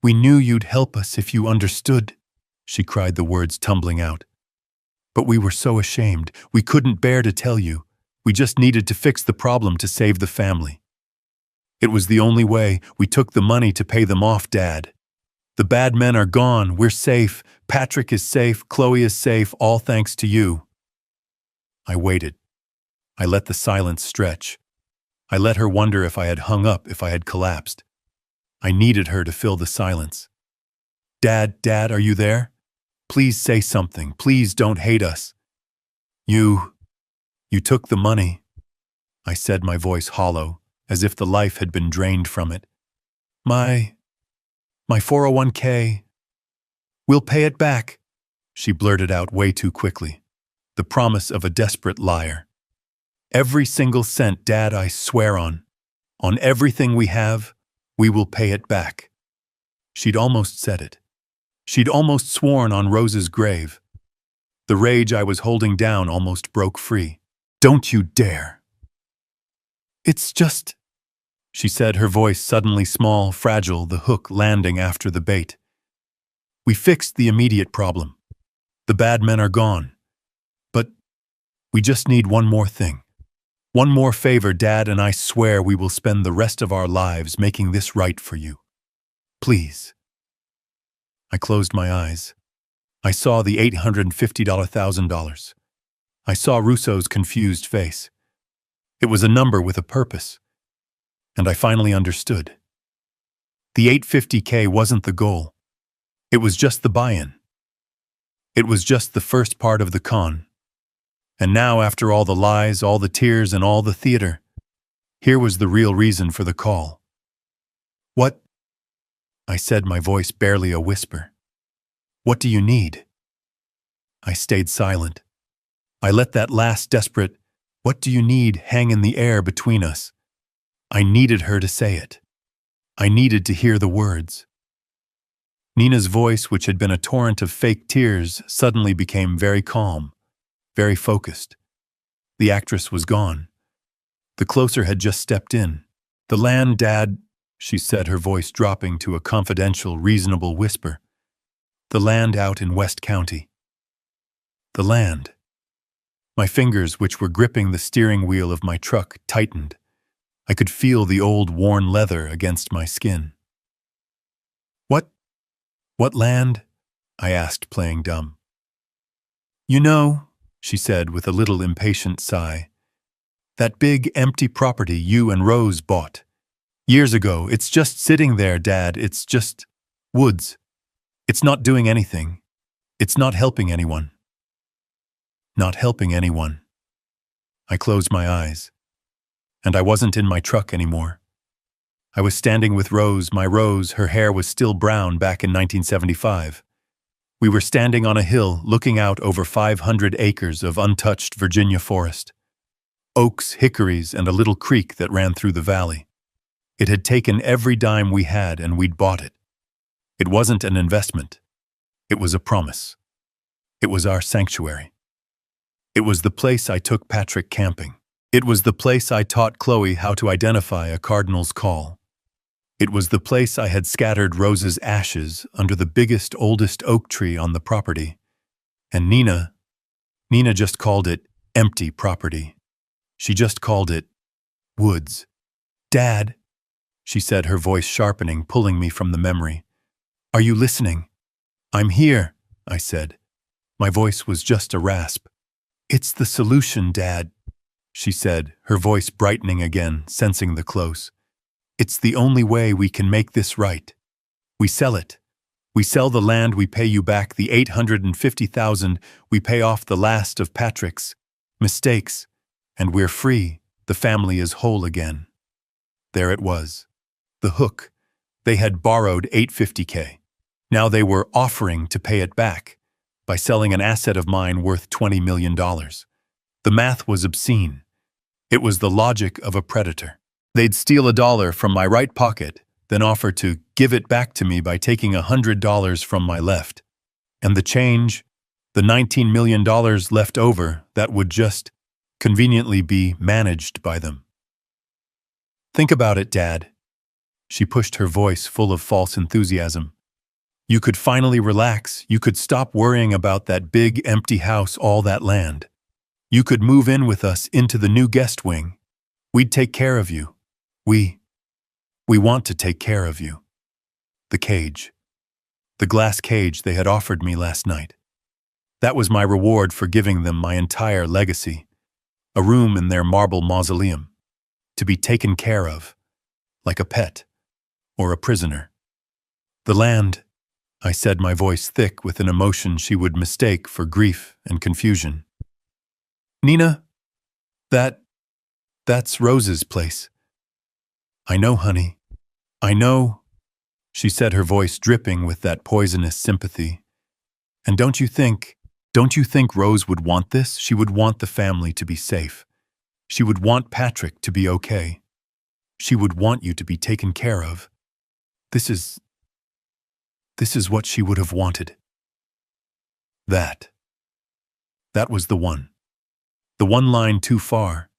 We knew you'd help us if you understood, she cried, the words tumbling out. But we were so ashamed. We couldn't bear to tell you. We just needed to fix the problem to save the family. It was the only way. We took the money to pay them off, Dad. The bad men are gone. We're safe. Patrick is safe. Chloe is safe. All thanks to you. I waited. I let the silence stretch. I let her wonder if I had hung up, if I had collapsed. I needed her to fill the silence. Dad, are you there? Please say something. Please don't hate us. You took the money, I said, my voice hollow, as if the life had been drained from it. My 401k. We'll pay it back, she blurted out way too quickly. The promise of a desperate liar. Every single cent, Dad, I swear on everything we have, we will pay it back. She'd almost said it. She'd almost sworn on Rose's grave. The rage I was holding down almost broke free. Don't you dare. It's just, she said, her voice suddenly small, fragile, the hook landing after the bait. We fixed the immediate problem. The bad men are gone. But we just need one more thing. One more favor, Dad, and I swear we will spend the rest of our lives making this right for you. Please. I closed my eyes. I saw the $850,000. I saw Russo's confused face. It was a number with a purpose. And I finally understood. The 850K wasn't the goal. It was just the buy-in. It was just the first part of the con. And now, after all the lies, all the tears, and all the theater, here was the real reason for the call. "What?" I said, my voice barely a whisper. "What do you need?" I stayed silent. I let that last desperate, "What do you need?" hang in the air between us. I needed her to say it. I needed to hear the words. Nina's voice, which had been a torrent of fake tears, suddenly became very calm, very focused. The actress was gone. The closer had just stepped in. "The land, Dad," she said, her voice dropping to a confidential, reasonable whisper. "The land out in West County." The land. My fingers, which were gripping the steering wheel of my truck, tightened. I could feel the old worn leather against my skin. What land?" I asked, playing dumb. "You know," she said with a little impatient sigh, "that big empty property you and Rose bought. Years ago, it's just sitting there, Dad. It's just woods. It's not doing anything. It's not helping anyone." Not helping anyone. I closed my eyes. And I wasn't in my truck anymore. I was standing with Rose, my Rose. Her hair was still brown back in 1975. We were standing on a hill looking out over 500 acres of untouched Virginia forest. Oaks, hickories, and a little creek that ran through the valley. It had taken every dime we had, and we'd bought it. It wasn't an investment. It was a promise. It was our sanctuary. It was the place I took Patrick camping. It was the place I taught Chloe how to identify a cardinal's call. It was the place I had scattered Rose's ashes under the biggest, oldest oak tree on the property. And Nina just called it empty property. She just called it woods. "Dad," she said, her voice sharpening, pulling me from the memory. "Are you listening?" "I'm here," I said. My voice was just a rasp. "It's the solution, Dad," she said, her voice brightening again, sensing the close. "It's the only way we can make this right. We sell it. We sell the land, we pay you back the $850,000, we pay off the last of Patrick's mistakes, and we're free. The family is whole again." There it was. The hook. They had borrowed $850K. Now they were offering to pay it back by selling an asset of mine worth $20 million. The math was obscene. It was the logic of a predator. They'd steal $1 from my right pocket, then offer to give it back to me by taking $100 from my left. And the change, the $19 million left over, that would just conveniently be managed by them. "Think about it, Dad." She pushed her voice full of false enthusiasm. "You could finally relax. You could stop worrying about that big empty house, all that land. You could move in with us into the new guest wing. We'd take care of you. We want to take care of you." The cage. The glass cage they had offered me last night. That was my reward for giving them my entire legacy. A room in their marble mausoleum. To be taken care of. Like a pet. Or a prisoner. "The land," I said, my voice thick with an emotion she would mistake for grief and confusion. "Nina, that's Rose's place." "I know, honey. I know," she said, her voice dripping with that poisonous sympathy. "And don't you think Rose would want this? She would want the family to be safe. She would want Patrick to be okay. She would want you to be taken care of. This is what she would have wanted." That was the one. The one line too far.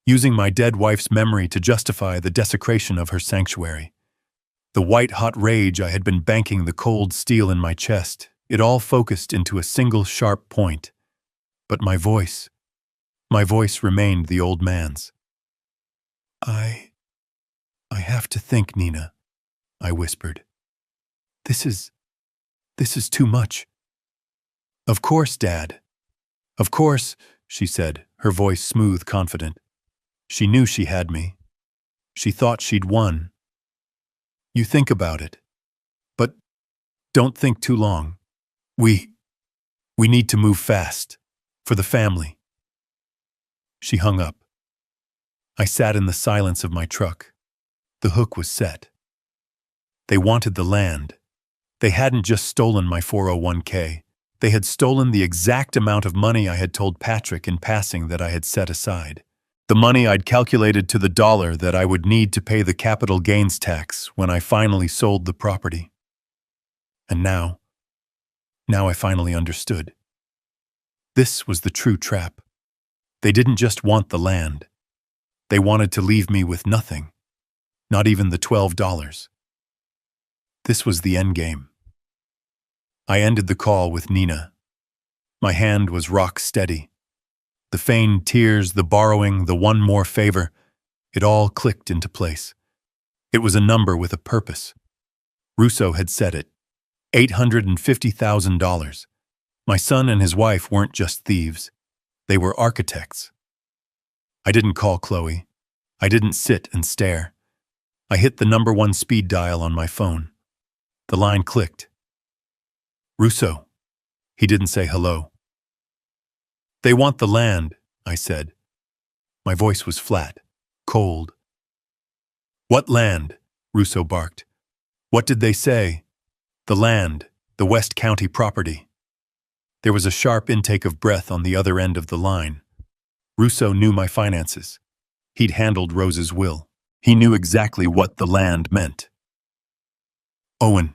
Using my dead wife's memory to justify the desecration of her sanctuary. The white-hot rage I had been banking the cold steel in my chest, it all focused into a single sharp point. But my voice remained the old man's. I have to think, Nina," I whispered. This is too much." "Of course, Dad. Of course," she said, her voice smooth, confident. She knew she had me. She thought she'd won. You think about it. But don't think too long. We need to move fast. For the family. She hung up. I sat in the silence of my truck. The hook was set. They wanted the land. They hadn't just stolen my 401k. They had stolen the exact amount of money I had told Patrick in passing that I had set aside. The money I'd calculated to the dollar that I would need to pay the capital gains tax when I finally sold the property. And now I finally understood. This was the true trap. They didn't just want the land. They wanted to leave me with nothing, not even the $12. This was the end game. I ended the call with Nina. My hand was rock steady. The feigned tears, the borrowing, the one more favor, it all clicked into place. It was a number with a purpose. Russo had said it. $850,000. My son and his wife weren't just thieves. They were architects. I didn't call Chloe. I didn't sit and stare. I hit the number 1 speed dial on my phone. The line clicked. Russo. He didn't say hello. They want the land, I said. My voice was flat, cold. What land? Russo barked. What did they say? The land, the West County property. There was a sharp intake of breath on the other end of the line. Russo knew my finances. He'd handled Rose's will. He knew exactly what the land meant. Owen,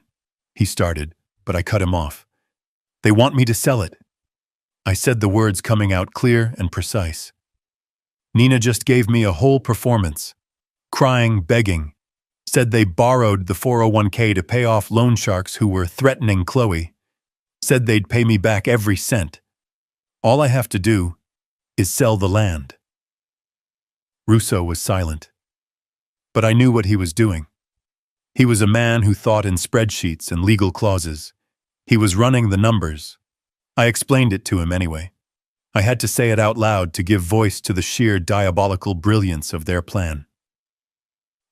he started, but I cut him off. They want me to sell it. I said the words coming out clear and precise. Nina just gave me a whole performance. Crying, begging. Said they borrowed the 401k to pay off loan sharks who were threatening Chloe. Said they'd pay me back every cent. All I have to do is sell the land. Russo was silent. But I knew what he was doing. He was a man who thought in spreadsheets and legal clauses. He was running the numbers. I explained it to him anyway. I had to say it out loud to give voice to the sheer diabolical brilliance of their plan.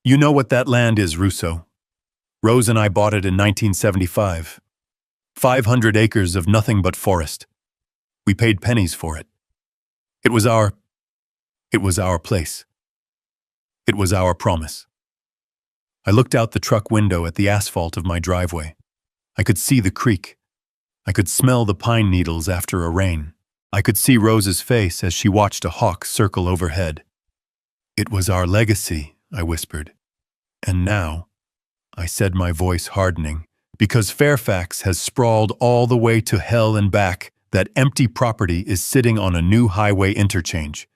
You know what that land is, Russo. Rose and I bought it in 1975. 500 acres of nothing but forest. We paid pennies for it. It was our place. It was our promise. I looked out the truck window at the asphalt of my driveway. I could see the creek. I could smell the pine needles after a rain. I could see Rose's face as she watched a hawk circle overhead. It was our legacy, I whispered. And now, I said, my voice hardening, because Fairfax has sprawled all the way to hell and back, that empty property is sitting on a new highway interchange.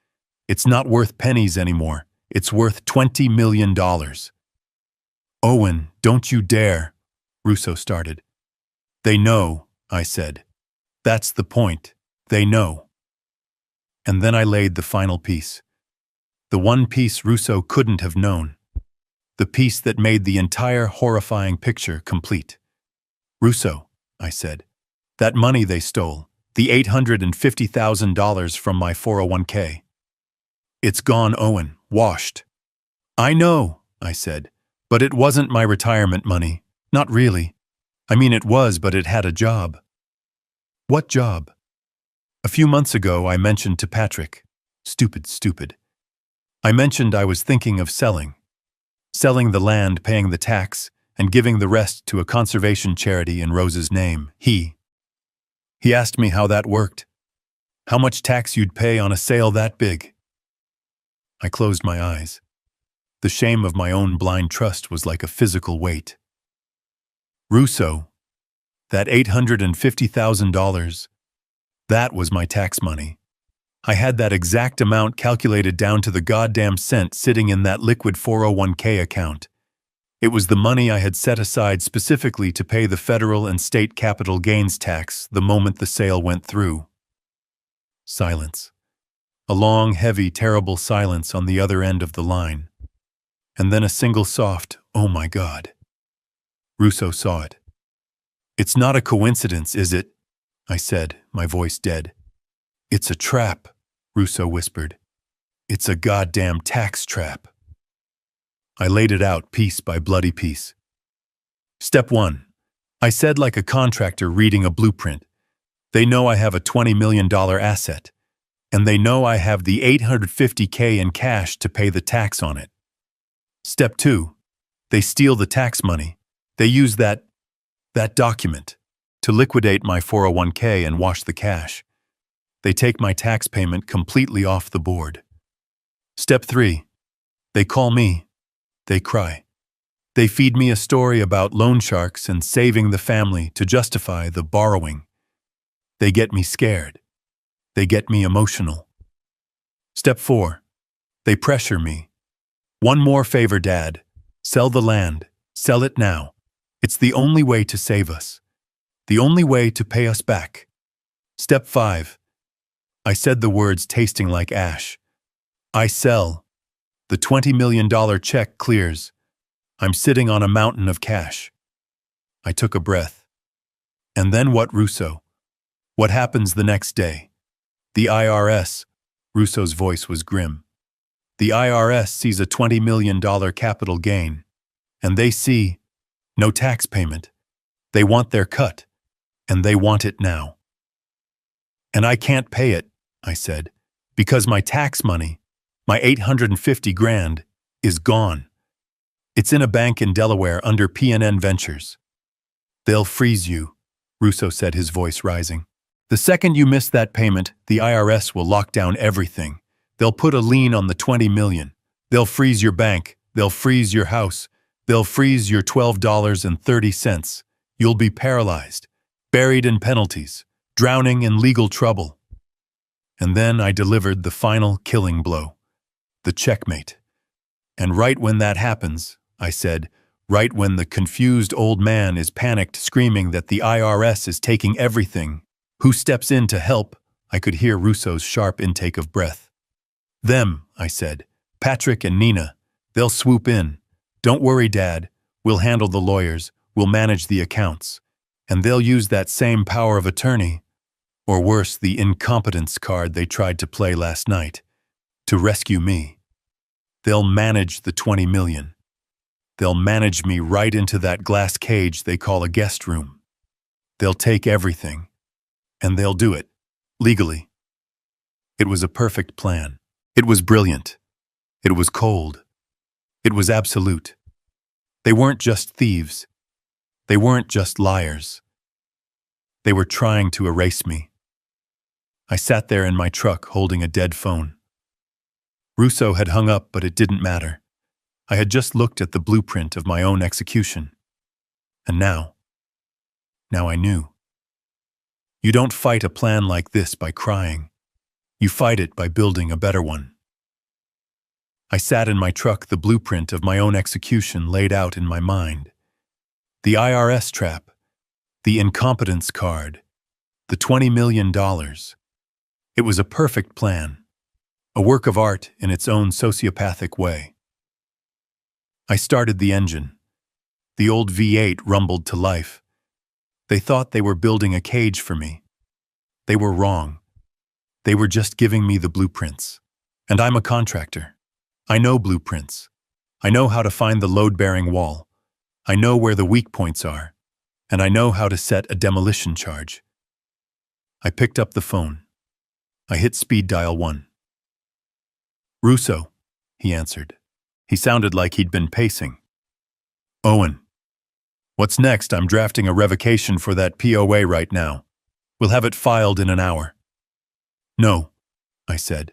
It's not worth pennies anymore. It's worth $20 million. Owen, don't you dare, Russo started. They know, I said. That's the point. They know. And then I laid the final piece. The one piece Russo couldn't have known. The piece that made the entire horrifying picture complete. Russo, I said, that money they stole, the $850,000 from my 401k. It's gone, Owen, washed. I know, I said, but it wasn't my retirement money. Not really. I mean, it was, but it had a job. What job? A few months ago, I mentioned to Patrick. Stupid. I mentioned I was thinking of selling the land, paying the tax, and giving the rest to a conservation charity in Rose's name. He asked me how that worked. How much tax you'd pay on a sale that big. I closed my eyes. The shame of my own blind trust was like a physical weight. Russo, that $850,000, that was my tax money. I had that exact amount calculated down to the goddamn cent sitting in that liquid 401k account. It was the money I had set aside specifically to pay the federal and state capital gains tax the moment the sale went through. Silence. A long, heavy, terrible silence on the other end of the line. And then a single soft, "Oh my God." Russo saw it. It's not a coincidence, is it? I said, my voice dead. It's a trap, Russo whispered. It's a goddamn tax trap. I laid it out piece by bloody piece. Step 1. I said like a contractor reading a blueprint. They know I have a $20 million asset, and they know I have the $850K in cash to pay the tax on it. Step 2. They steal the tax money. They use that document to liquidate my 401K and wash the cash. They take my tax payment completely off the board. Step 3. They call me. They cry. They feed me a story about loan sharks and saving the family to justify the borrowing. They get me scared. They get me emotional. Step 4. They pressure me. One more favor, Dad. Sell the land. Sell it now. It's the only way to save us. The only way to pay us back. Step 5. I said the words tasting like ash. I sell. The $20 million check clears. I'm sitting on a mountain of cash. I took a breath. And then what, Russo? What happens the next day? The IRS. Russo's voice was grim. The IRS sees a $20 million capital gain, and they see no tax payment. They want their cut, and they want it now. And I can't pay it, I said, because my tax money, my $850,000, is gone. It's in a bank in Delaware under PNN Ventures. They'll freeze you, Russo said, his voice rising. The second you miss that payment, the IRS will lock down everything. They'll put a lien on the $20 million. They'll freeze your bank. They'll freeze your house. They'll freeze your $12.30. You'll be paralyzed, buried in penalties, drowning in legal trouble. And then I delivered the final killing blow, the checkmate. And right when that happens, I said, right when the confused old man is panicked, screaming that the IRS is taking everything, who steps in to help? I could hear Russo's sharp intake of breath. Them, I said. Patrick and Nina. They'll swoop in. Don't worry, Dad. We'll handle the lawyers. We'll manage the accounts. And they'll use that same power of attorney, or worse, the incompetence card they tried to play last night, to rescue me. They'll manage the $20 million. They'll manage me right into that glass cage they call a guest room. They'll take everything. And they'll do it, legally. It was a perfect plan. It was brilliant. It was cold. It was absolute. They weren't just thieves. They weren't just liars. They were trying to erase me. I sat there in my truck holding a dead phone. Russo had hung up, but it didn't matter. I had just looked at the blueprint of my own execution. And now I knew. You don't fight a plan like this by crying. You fight it by building a better one. I sat in my truck, the blueprint of my own execution laid out in my mind. The IRS trap, the incompetence card, the $20 million. It was a perfect plan, a work of art in its own sociopathic way. I started the engine. The old V8 rumbled to life. They thought they were building a cage for me. They were wrong. They were just giving me the blueprints. And I'm a contractor. I know blueprints. I know how to find the load-bearing wall. I know where the weak points are. And I know how to set a demolition charge. I picked up the phone. I hit speed dial 1. Russo, he answered. He sounded like he'd been pacing. Owen. What's next? I'm drafting a revocation for that POA right now. We'll have it filed in an hour. No, I said.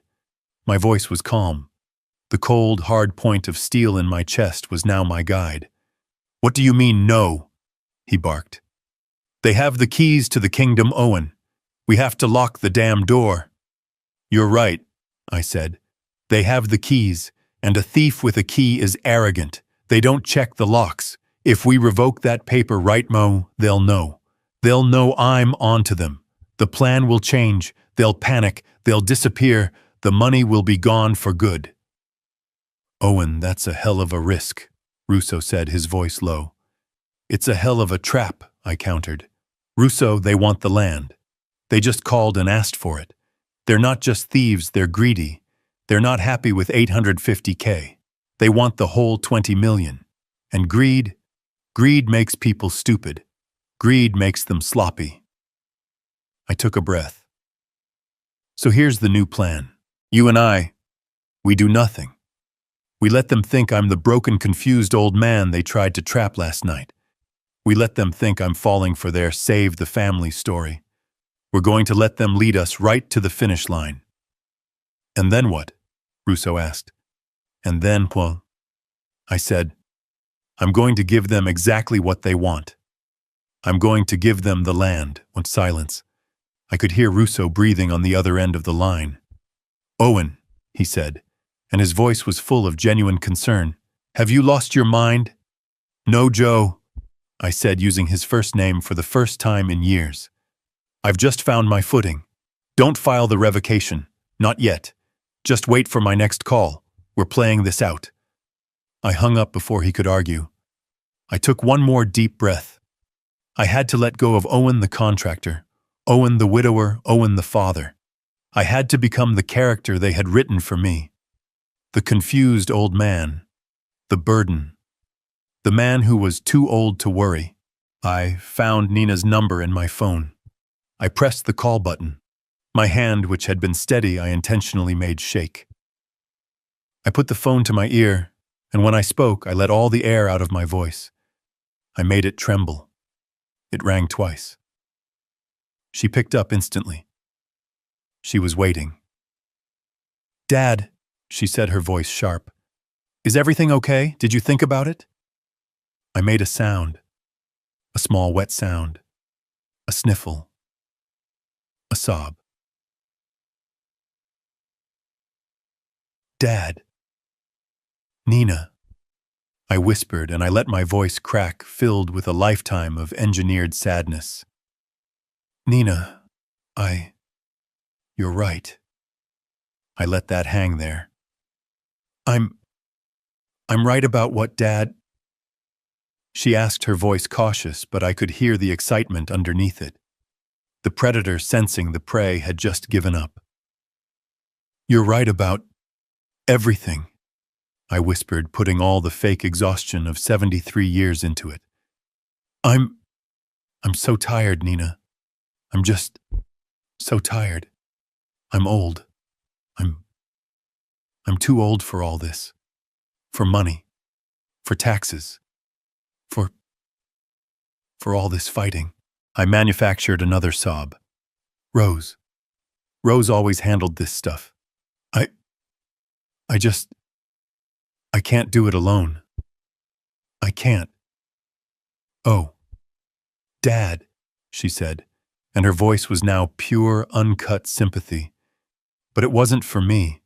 My voice was calm. The cold, hard point of steel in my chest was now my guide. What do you mean, no? He barked. They have the keys to the kingdom, Owen. We have to lock the damn door. You're right, I said. They have the keys, and a thief with a key is arrogant. They don't check the locks. If we revoke that paper right, Mo, they'll know. They'll know I'm onto them. The plan will change. They'll panic. They'll disappear. The money will be gone for good. Owen, that's a hell of a risk, Russo said, his voice low. It's a hell of a trap, I countered. Russo, they want the land. They just called and asked for it. They're not just thieves, they're greedy. They're not happy with $850K. They want the whole $20 million. And greed Greed makes people stupid. Greed makes them sloppy. I took a breath. So here's the new plan. You and I, we do nothing. We let them think I'm the broken, confused old man they tried to trap last night. We let them think I'm falling for their save the family story. We're going to let them lead us right to the finish line. And then what? Russo asked. And then, well, I said, I'm going to give them exactly what they want. I'm going to give them the land. Went silence. I could hear Russo breathing on the other end of the line. Owen, he said, and his voice was full of genuine concern. Have you lost your mind? No, Joe, I said, using his first name for the first time in years. I've just found my footing. Don't file the revocation. Not yet. Just wait for my next call. We're playing this out. I hung up before he could argue. I took one more deep breath. I had to let go of Owen the contractor, Owen the widower, Owen the father. I had to become the character they had written for me. The confused old man. The burden. The man who was too old to worry. I found Nina's number in my phone. I pressed the call button. My hand, which had been steady, I intentionally made shake. I put the phone to my ear, and when I spoke, I let all the air out of my voice. I made it tremble. It rang twice. She picked up instantly. She was waiting. Dad, she said, her voice sharp. Is everything okay? Did you think about it? I made a sound. A small wet sound. A sniffle. A sob. Dad. Nina. I whispered, and I let my voice crack, filled with a lifetime of engineered sadness. Nina, you're right. I let that hang there. I'm right about what Dad... She asked, her voice cautious, but I could hear the excitement underneath it. The predator, sensing the prey, had just given up. You're right about everything, I whispered, putting all the fake exhaustion of 73 years into it. I'm so tired, Nina. I'm just so tired. I'm old. I'm too old for all this. For money. For taxes. For all this fighting. I manufactured another sob. Rose. Rose always handled this stuff. I can't do it alone. I can't. Oh. Dad, she said, and her voice was now pure, uncut sympathy. But it wasn't for me.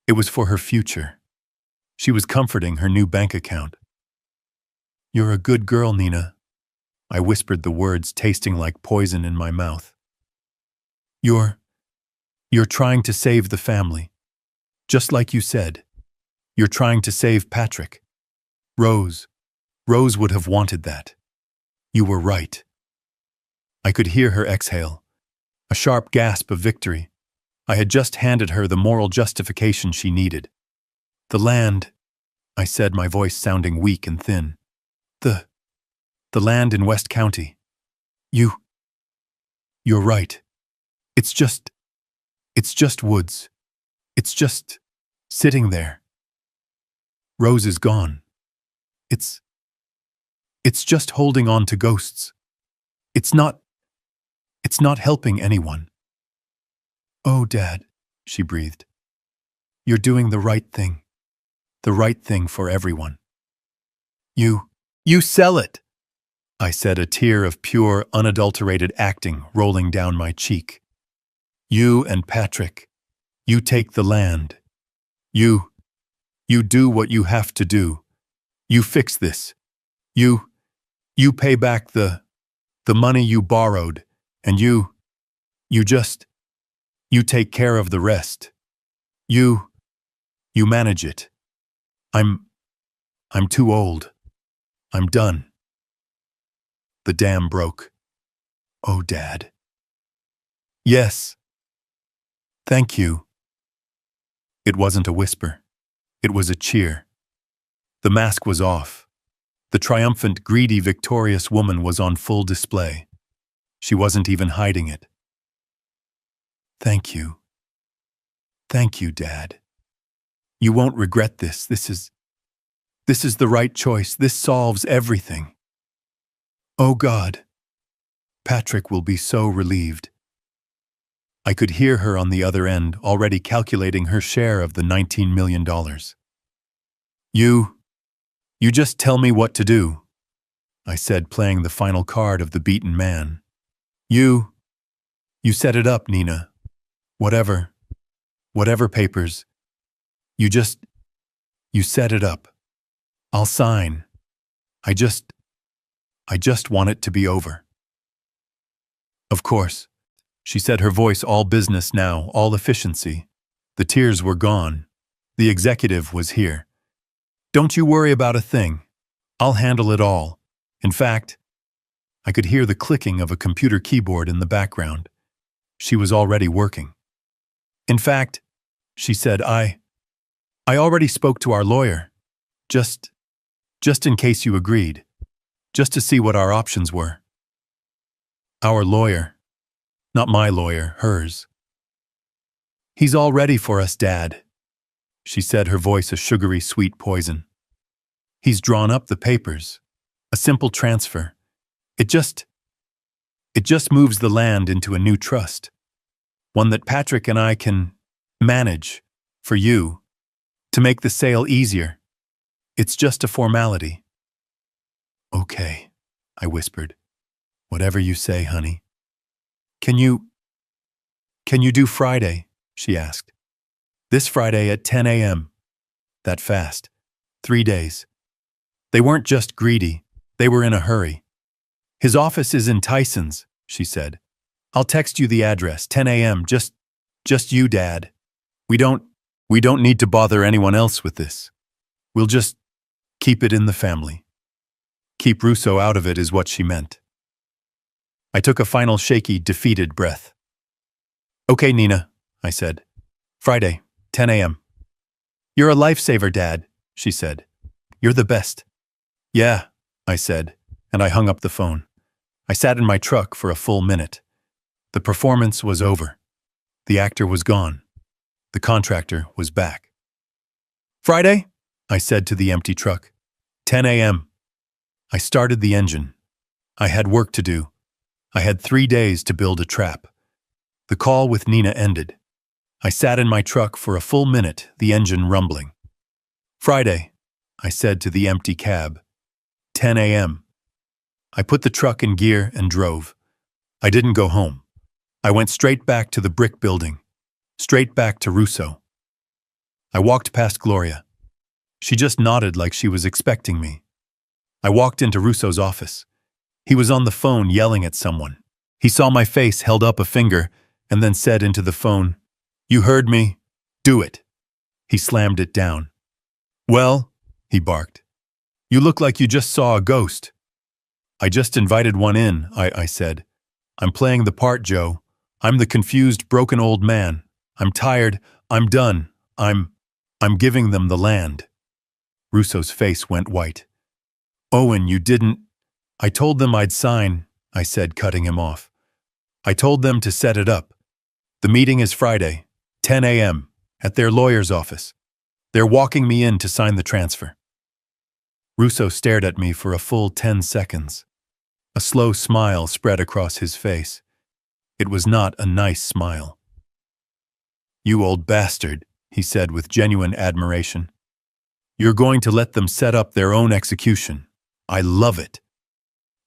It was for her future. She was comforting her new bank account. You're a good girl, Nina. I whispered the words, tasting like poison in my mouth. You're trying to save the family. Just like you said. You're trying to save Patrick. Rose would have wanted that. You were right. I could hear her exhale. A sharp gasp of victory. I had just handed her the moral justification she needed. The land, I said, my voice sounding weak and thin. The land in West County. You're right. It's just woods. It's just sitting there. Rose is gone. It's just holding on to ghosts. It's not helping anyone. Oh, Dad, she breathed. You're doing the right thing. The right thing for everyone. You sell it, I said, a tear of pure, unadulterated acting rolling down my cheek. You and Patrick, you take the land. You do what you have to do. You fix this. You pay back the money you borrowed, and you take care of the rest. You manage it. I'm too old. I'm done. The dam broke. Oh, Dad. Yes. Thank you. It wasn't a whisper. It was a cheer. The mask was off. The triumphant, greedy, victorious woman was on full display. She wasn't even hiding it. Thank you. Thank you, Dad. You won't regret this. This is the right choice. This solves everything. Oh God. Patrick will be so relieved. I could hear her on the other end, already calculating her share of the $19 million. You just tell me what to do, I said, playing the final card of the beaten man. You set it up, Nina. Whatever papers. You set it up. I'll sign. I just want it to be over. Of course, she said, her voice all business now, all efficiency. The tears were gone. The executive was here. Don't you worry about a thing. I'll handle it all. In fact, I could hear the clicking of a computer keyboard in the background. She was already working. In fact, she said, I already spoke to our lawyer. Just in case you agreed. Just to see what our options were. Our lawyer. Not my lawyer, hers. He's all ready for us, Dad, she said, her voice a sugary, sweet poison. He's drawn up the papers. A simple transfer. It just moves the land into a new trust. One that Patrick and I can manage for you to make the sale easier. It's just a formality. Okay, I whispered. Whatever you say, honey. Can you do Friday? She asked. This Friday at 10 a.m. That fast. 3 days. They weren't just greedy. They were in a hurry. His office is in Tyson's, she said. I'll text you the address, 10 a.m. Just you, Dad. We don't need to bother anyone else with this. We'll just keep it in the family. Keep Russo out of it is what she meant. I took a final shaky, defeated breath. Okay, Nina, I said. Friday, 10 a.m. You're a lifesaver, Dad, she said. You're the best. Yeah, I said, and I hung up the phone. I sat in my truck for a full minute. The performance was over. The actor was gone. The contractor was back. Friday, I said to the empty truck. 10 a.m. I started the engine. I had work to do. I had 3 days to build a trap. The call with Nina ended. I sat in my truck for a full minute, the engine rumbling. Friday, I said to the empty cab. 10 a.m. I put the truck in gear and drove. I didn't go home. I went straight back to the brick building, straight back to Russo. I walked past Gloria. She just nodded like she was expecting me. I walked into Russo's office. He was on the phone yelling at someone. He saw my face, held up a finger, and then said into the phone, "You heard me. Do it." He slammed it down. "Well," he barked, "you look like you just saw a ghost." "I just invited one in," I said. "I'm playing the part, Joe. I'm the confused, broken old man. I'm tired. I'm done. I'm giving them the land." Russo's face went white. "Owen, you didn't—" "I told them I'd sign," I said, cutting him off. "I told them to set it up. The meeting is Friday, 10 a.m., at their lawyer's office. They're walking me in to sign the transfer." Russo stared at me for a full 10 seconds. A slow smile spread across his face. It was not a nice smile. "You old bastard," he said with genuine admiration. "You're going to let them set up their own execution. I love it."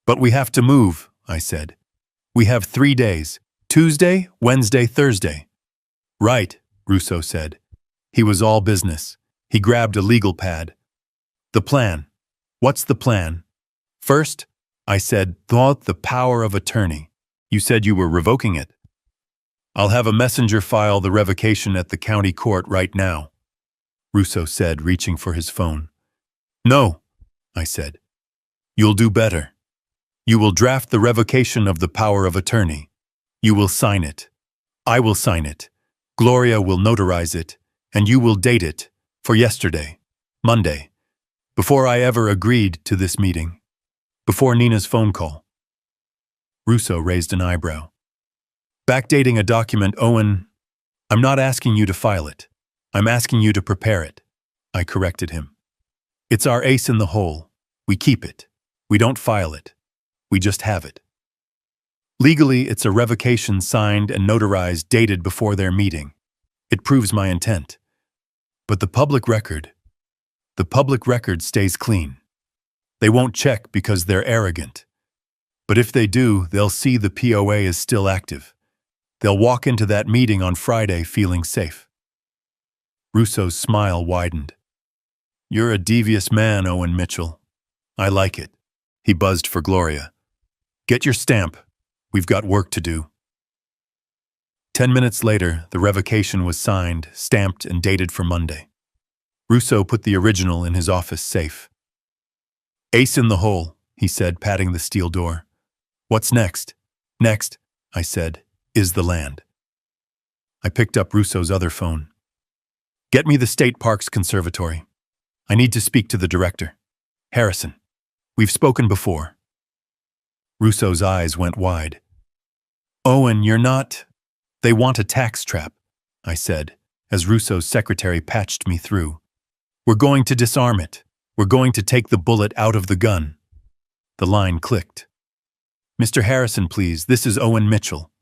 "But we have to move," I said. "We have 3 days, Tuesday, Wednesday, Thursday." "Right," Russo said. He was all business. He grabbed a legal pad. "The plan. What's the plan?" "First," I said, "thought the power of attorney. You said you were revoking it." "I'll have a messenger file the revocation at the county court right now," Russo said, reaching for his phone. "No," I said. "You'll do better. You will draft the revocation of the power of attorney. You will sign it. I will sign it. Gloria will notarize it, and you will date it for yesterday, Monday. Before I ever agreed to this meeting. Before Nina's phone call. Russo raised an eyebrow. Backdating a document, Owen, I'm not asking you to file it. I'm asking you to prepare it. I corrected him. It's our ace in the hole. We keep it. We don't file it. We just have it. Legally, it's a revocation signed and notarized dated before their meeting. It proves my intent. But the public record stays clean. They won't check because they're arrogant. But if they do, they'll see the POA is still active. They'll walk into that meeting on Friday feeling safe. Russo's smile widened. You're a devious man, Owen Mitchell. I like it. He buzzed for Gloria. Get your stamp. We've got work to do. 10 minutes later, the revocation was signed, stamped, and dated for Monday. Russo put the original in his office safe. Ace in the hole, he said, patting the steel door. What's next? Next, I said, is the land. I picked up Russo's other phone. Get me the State Parks Conservatory. I need to speak to the director. Harrison. We've spoken before. Russo's eyes went wide. Owen, you're not... They want a tax trap, I said, as Russo's secretary patched me through. We're going to disarm it. We're going to take the bullet out of the gun. The line clicked. Mr. Harrison, please, this is Owen Mitchell.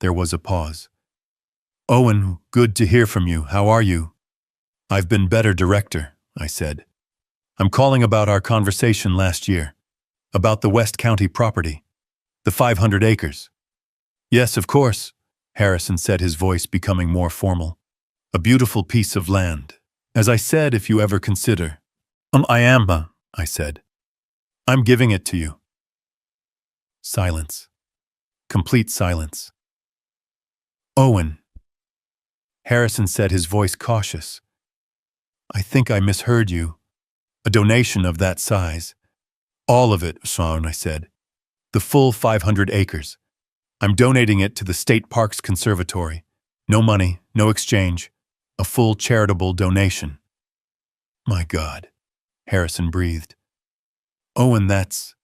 There was a pause. Owen, good to hear from you. How are you? I've been better, Director, I said. I'm calling about our conversation last year. About the West County property. The 500 acres. Yes, of course, Harrison said, his voice becoming more formal. A beautiful piece of land. As I said, if you ever consider. I said. I'm giving it to you. Silence. Complete silence. Owen. Harrison said, his voice cautious. I think I misheard you. A donation of that size. All of it, Sean, I said. The full 500 acres. I'm donating it to the State Parks Conservatory. No money, no exchange. A full charitable donation. My God, Harrison breathed. Owen, that's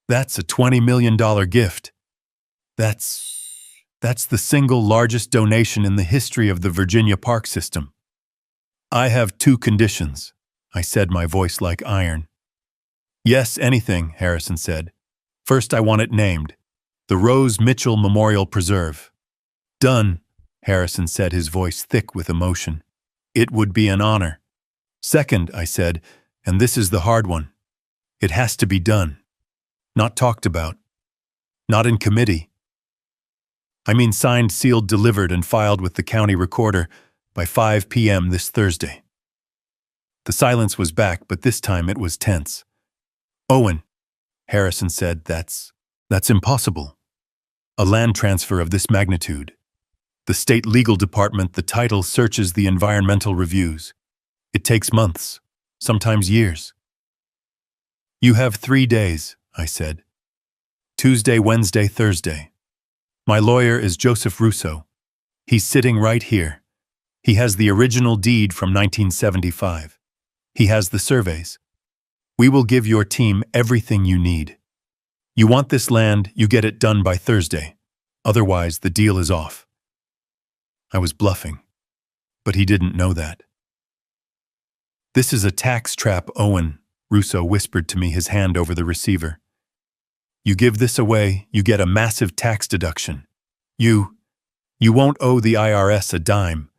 a $20 million gift. That's the single largest donation in the history of the Virginia park system. I have 2 conditions, I said, my voice like iron. Yes, anything, Harrison said. First, I want it named. The Rose Mitchell Memorial Preserve. Done, Harrison said, his voice thick with emotion. It would be an honor. Second, I said, and this is the hard one. It has to be done. Not talked about. Not in committee. I mean signed, sealed, delivered, and filed with the county recorder by 5 p.m. this Thursday. The silence was back, but this time it was tense. Owen, Harrison said, that's impossible. A land transfer of this magnitude. The state legal department, the title searches the environmental reviews. It takes months, sometimes years. You have 3 days, I said. Tuesday, Wednesday, Thursday. My lawyer is Joseph Russo. He's sitting right here. He has the original deed from 1975. He has the surveys. We will give your team everything you need. You want this land, you get it done by Thursday. Otherwise, the deal is off. I was bluffing, but he didn't know that. This is a tax trap, Owen, Russo whispered to me, his hand over the receiver. You give this away, you get a massive tax deduction. You won't owe the IRS a dime.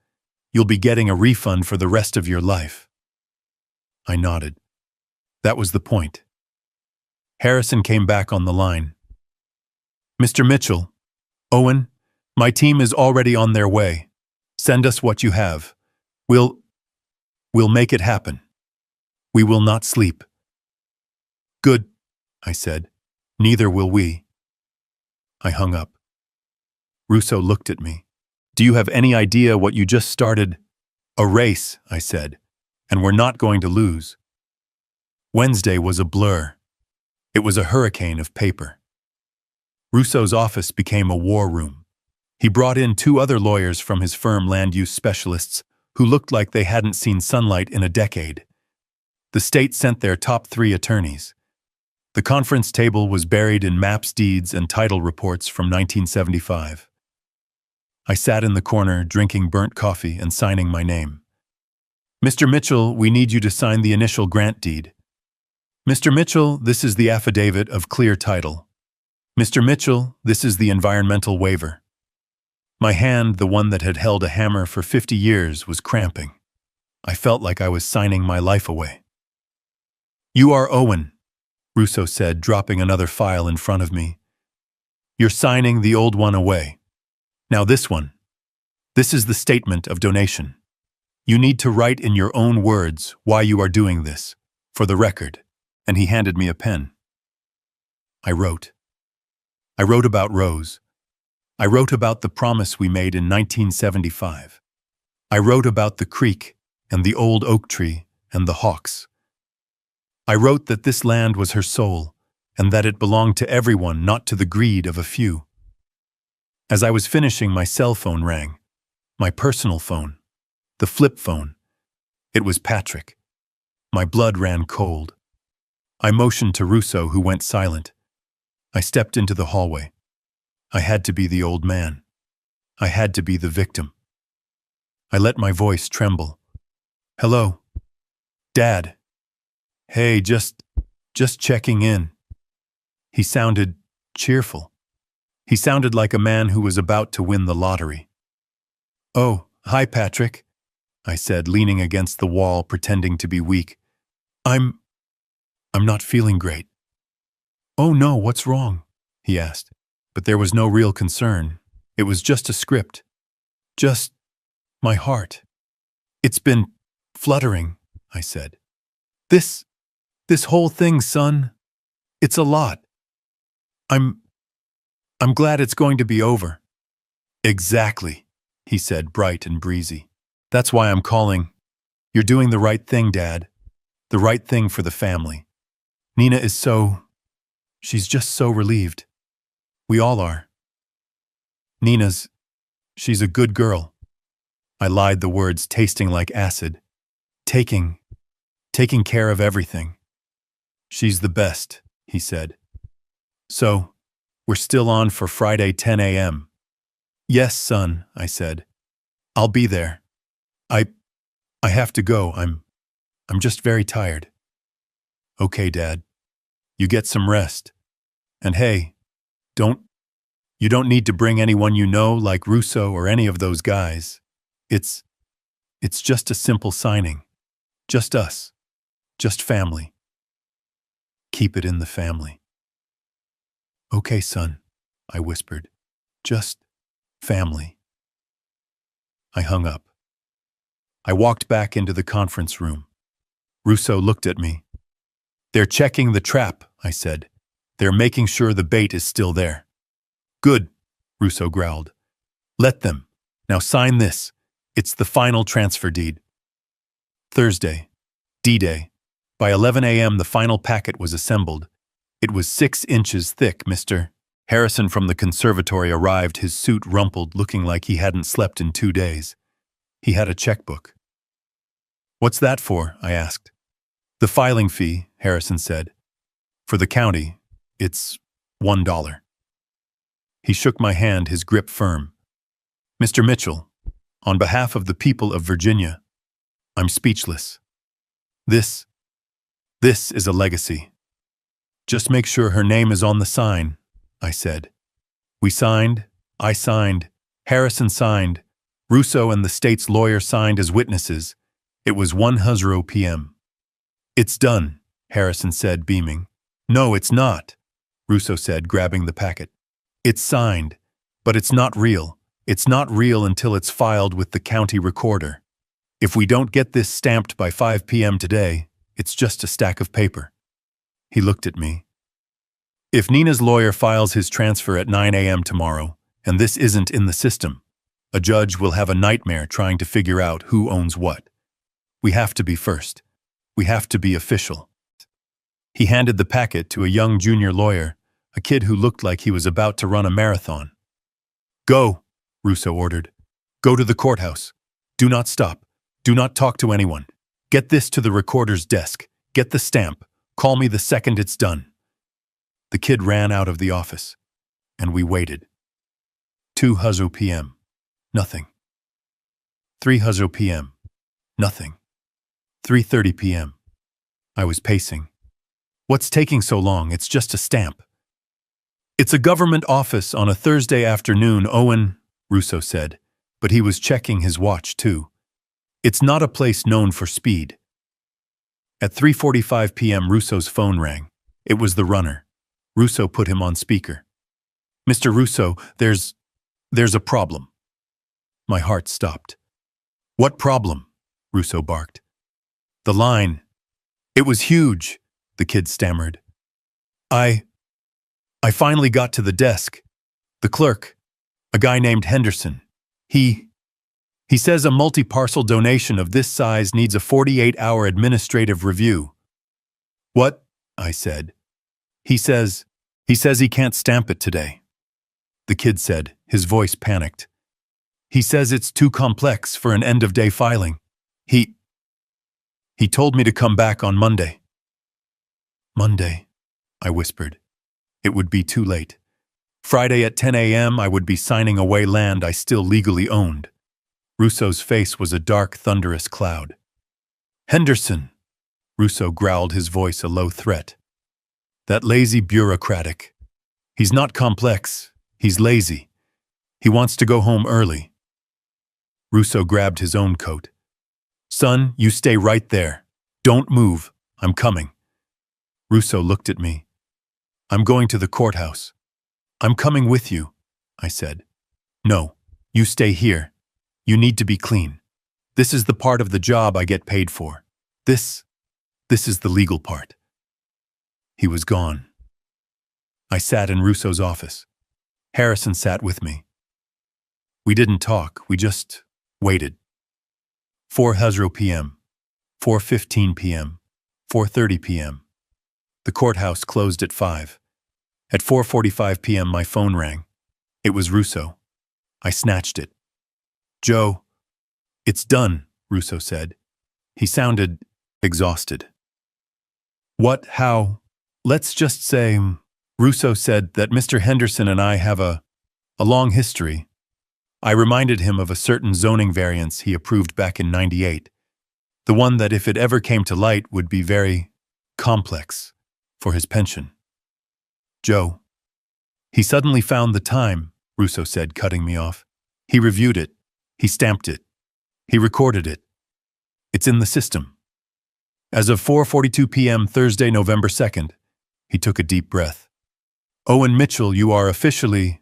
You'll be getting a refund for the rest of your life. I nodded. That was the point. Harrison came back on the line. Mr. Mitchell, Owen, my team is already on their way. Send us what you have. We'll make it happen. We will not sleep. Good, I said. Neither will we. I hung up. Russo looked at me. Do you have any idea what you just started? A race, I said, and we're not going to lose. Wednesday was a blur. It was a hurricane of paper. Russo's office became a war room. He brought in 2 other lawyers from his firm, land use specialists, who looked like they hadn't seen sunlight in a decade. The state sent their top 3 attorneys. The conference table was buried in maps, deeds, and title reports from 1975. I sat in the corner, drinking burnt coffee and signing my name. Mr. Mitchell, we need you to sign the initial grant deed. Mr. Mitchell, this is the affidavit of clear title. Mr. Mitchell, this is the environmental waiver. My hand, the one that had held a hammer for 50 years, was cramping. I felt like I was signing my life away. You are Owen, Russo said, dropping another file in front of me. You're signing the old one away. Now this one. This is the statement of donation. You need to write in your own words why you are doing this, for the record. And he handed me a pen. I wrote. I wrote about Rose. I wrote about the promise we made in 1975. I wrote about the creek and the old oak tree and the hawks. I wrote that this land was her soul and that it belonged to everyone, not to the greed of a few. As I was finishing, my cell phone rang. My personal phone. The flip phone. It was Patrick. My blood ran cold. I motioned to Russo, who went silent. I stepped into the hallway. I had to be the old man. I had to be the victim. I let my voice tremble. Hello. Dad. Hey, just checking in. He sounded cheerful. He sounded like a man who was about to win the lottery. Oh, hi, Patrick, I said, leaning against the wall, pretending to be weak. I'm not feeling great. Oh no, what's wrong? He asked. But there was no real concern. It was just a script. Just my heart. It's been fluttering, I said. This whole thing, son, it's a lot. I'm glad it's going to be over. Exactly, he said, bright and breezy. That's why I'm calling. You're doing the right thing, Dad. The right thing for the family. Nina is she's just so relieved. We all are. She's a good girl. I lied, the words tasting like acid. Taking care of everything. She's the best, he said. So, we're still on for Friday 10 a.m. Yes, son, I said. I'll be there. I have to go. I'm just very tired. Okay, Dad. You get some rest. And hey, you don't need to bring anyone you know like Russo or any of those guys. It's just a simple signing. Just us. Just family. Keep it in the family. Okay, son, I whispered. Just family. I hung up. I walked back into the conference room. Russo looked at me. They're checking the trap, I said. They're making sure the bait is still there. Good, Russo growled. Let them. Now sign this. It's the final transfer deed. Thursday, D-Day. By 11 a.m. the final packet was assembled. It was 6 inches thick, Mr. Harrison from the conservatory arrived, his suit rumpled, looking like he hadn't slept in 2 days. He had a checkbook. What's that for? I asked. The filing fee, Harrison said. For the county, it's $1. He shook my hand, his grip firm. Mr. Mitchell, on behalf of the people of Virginia, I'm speechless. This is a legacy. Just make sure her name is on the sign, I said. We signed, I signed, Harrison signed, Russo and the state's lawyer signed as witnesses. It was 1:00 p.m. It's done, Harrison said, beaming. No, it's not, Russo said, grabbing the packet. It's signed, but it's not real. It's not real until it's filed with the county recorder. If we don't get this stamped by 5 p.m. today, it's just a stack of paper. He looked at me. If Nina's lawyer files his transfer at 9 a.m. tomorrow, and this isn't in the system, a judge will have a nightmare trying to figure out who owns what. We have to be first. We have to be official. He handed the packet to a young junior lawyer, a kid who looked like he was about to run a marathon. Go, Russo ordered. Go to the courthouse. Do not stop. Do not talk to anyone. Get this to the recorder's desk. Get the stamp. Call me the second it's done." The kid ran out of the office, and we waited. 2 p.m. Nothing. 3 p.m. Nothing. 3:30 p.m. I was pacing. "What's taking so long? It's just a stamp." "It's a government office on a Thursday afternoon, Owen," Russo said, but he was checking his watch too. "It's not a place known for speed." At 3:45 p.m. Russo's phone rang. It was the runner. Russo put him on speaker. "Mr. Russo, there's a problem." My heart stopped. "What problem?" Russo barked. "The line. It was huge," the kid stammered. I finally got to the desk. The clerk, a guy named Henderson, he says a multi-parcel donation of this size needs a 48-hour administrative review." "What?" I said. He says he can't stamp it today." The kid said, his voice panicked. "He says it's too complex for an end-of-day filing. He told me to come back on Monday." "Monday," I whispered. It would be too late. Friday at 10 a.m. I would be signing away land I still legally owned. Russo's face was a dark, thunderous cloud. "Henderson," Russo growled, his voice a low threat. "That lazy bureaucratic. He's not complex, he's lazy. He wants to go home early." Russo grabbed his own coat. "Son, you stay right there. Don't move. I'm coming." Russo looked at me. "I'm going to the courthouse." "I'm coming with you," I said. "No, you stay here. You need to be clean. This is the part of the job I get paid for. This is the legal part." He was gone. I sat in Russo's office. Harrison sat with me. We didn't talk, we just waited. 4 p.m., 4:15 p.m., 4:30 p.m. The courthouse closed at 5. At 4:45 p.m. my phone rang. It was Russo. I snatched it. "Joe." "It's done," Russo said. He sounded exhausted. "What? How?" "Let's just say," Russo said, "that Mr. Henderson and I have a long history." I reminded him of a certain zoning variance he approved back in '98, the one that if it ever came to light would be very complex for his pension. "Joe." "He suddenly found the time," Russo said, cutting me off. "He reviewed it. He stamped it. He recorded it. It's in the system." As of 4:42 p.m. Thursday, November 2nd, he took a deep breath. "Owen Mitchell, you are officially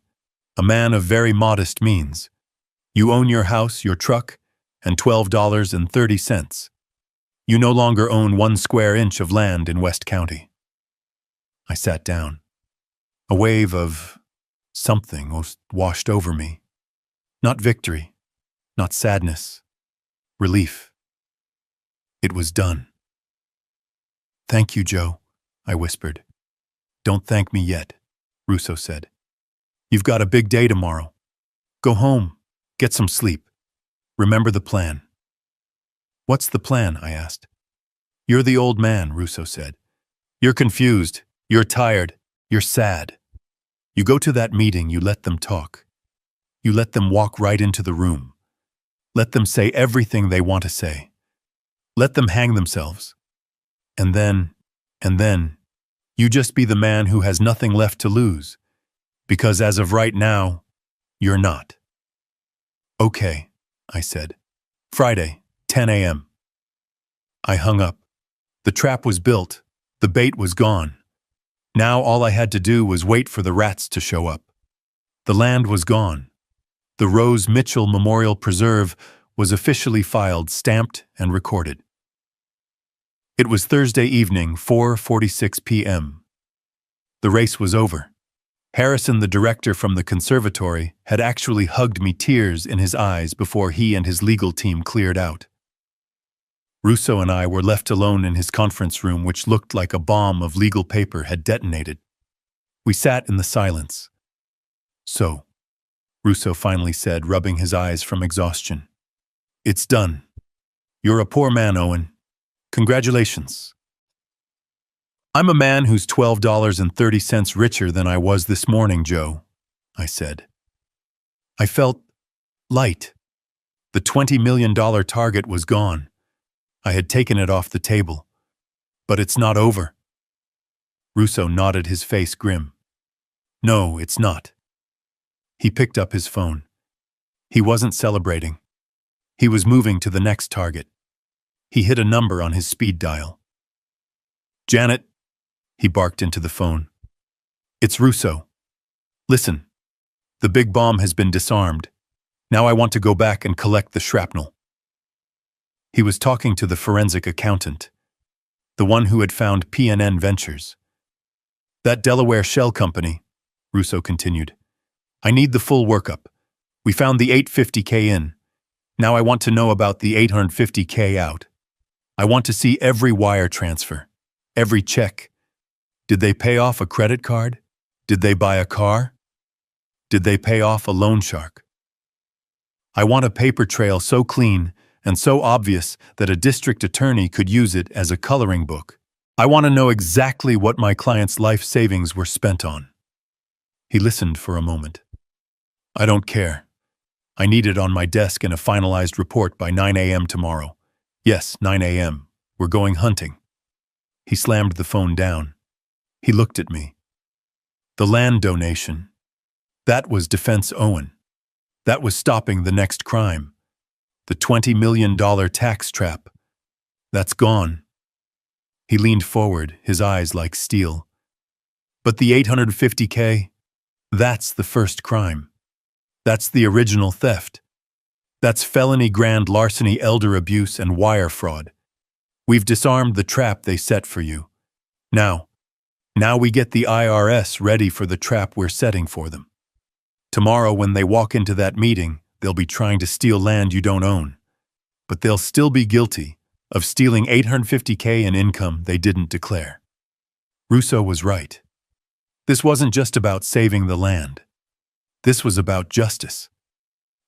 a man of very modest means. You own your house, your truck, and $12.30. You no longer own 1 square inch of land in West County." I sat down. A wave of something washed over me. Not victory, not sadness, relief. It was done. "Thank you, Joe," I whispered. "Don't thank me yet," Russo said. "You've got a big day tomorrow. Go home, get some sleep. Remember the plan." "What's the plan?" I asked. "You're the old man," Russo said. "You're confused, you're tired, you're sad. You go to that meeting, you let them talk. You let them walk right into the room. Let them say everything they want to say. Let them hang themselves. And then, you just be the man who has nothing left to lose. Because as of right now, you're not." "Okay," I said. "Friday, 10 a.m. I hung up. The trap was built. The bait was gone. Now all I had to do was wait for the rats to show up. The land was gone. The Rose Mitchell Memorial Preserve was officially filed, stamped, and recorded. It was Thursday evening, 4:46 p.m. The race was over. Harrison, the director from the conservatory, had actually hugged me, tears in his eyes, before he and his legal team cleared out. Russo and I were left alone in his conference room, which looked like a bomb of legal paper had detonated. We sat in the silence. "So," Russo finally said, rubbing his eyes from exhaustion. "It's done. You're a poor man, Owen. Congratulations." I'm a man who's $12.30 richer than I was this morning, Joe, I said. I felt light. The $20 million target was gone. I had taken it off the table. But it's not over. Russo nodded, his face grim. No, it's not. He picked up his phone. He wasn't celebrating. He was moving to the next target. He hit a number on his speed dial. Janet, he barked into the phone. It's Russo. Listen, the big bomb has been disarmed. Now I want to go back and collect the shrapnel. He was talking to the forensic accountant, the one who had found PNN Ventures. That Delaware shell company, Russo continued. I need the full workup. We found the $850K in. Now I want to know about the $850K out. I want to see every wire transfer, every check. Did they pay off a credit card? Did they buy a car? Did they pay off a loan shark? I want a paper trail so clean and so obvious that a district attorney could use it as a coloring book. I want to know exactly what my client's life savings were spent on. He listened for a moment. I don't care. I need it on my desk in a finalized report by 9 a.m. tomorrow. Yes, 9 a.m. We're going hunting. He slammed the phone down. He looked at me. The land donation. That was Defense Owen. That was stopping the next crime. The $20 million tax trap. That's gone. He leaned forward, his eyes like steel. But the $850K? That's the first crime. That's the original theft. That's felony grand larceny, elder abuse, and wire fraud. We've disarmed the trap they set for you. Now we get the IRS ready for the trap we're setting for them. Tomorrow, when they walk into that meeting, they'll be trying to steal land you don't own. But they'll still be guilty of stealing $850K in income they didn't declare. Russo was right. This wasn't just about saving the land. This was about justice.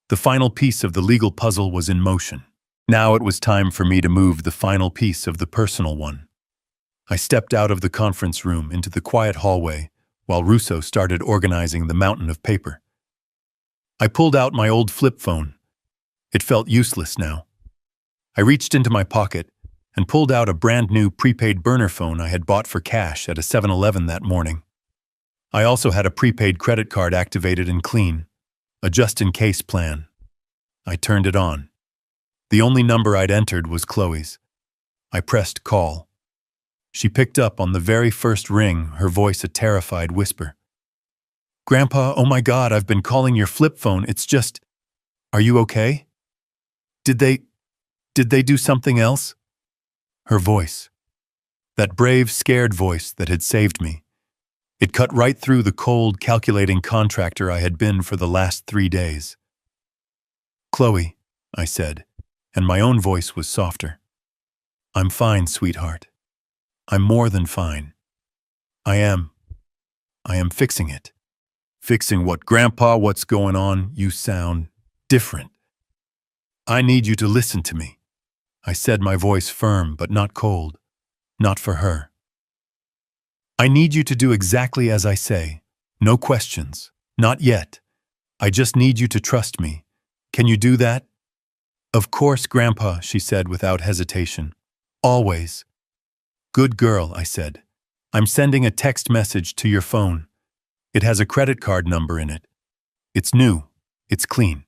The final piece of the legal puzzle was in motion. Now it was time for me to move the final piece of the personal one. I stepped out of the conference room into the quiet hallway while Russo started organizing the mountain of paper. I pulled out my old flip phone. It felt useless now. I reached into my pocket and pulled out a brand new prepaid burner phone I had bought for cash at a 7-Eleven that morning. I also had a prepaid credit card activated and clean, a just-in-case plan. I turned it on. The only number I'd entered was Chloe's. I pressed call. She picked up on the very first ring, her voice a terrified whisper. Grandpa, oh my God, I've been calling your flip phone. It's just... Are you okay? Did they do something else? Her voice. That brave, scared voice that had saved me. It cut right through the cold, calculating contractor I had been for the last 3 days. Chloe, I said, and my own voice was softer. I'm fine, sweetheart. I'm more than fine. I am fixing it. Fixing what, Grandpa? What's going on? You sound different. I need you to listen to me. I said, my voice firm but not cold. Not for her. I need you to do exactly as I say. No questions. Not yet. I just need you to trust me. Can you do that? Of course, Grandpa, she said without hesitation. Always. Good girl, I said. I'm sending a text message to your phone. It has a credit card number in it. It's new. It's clean.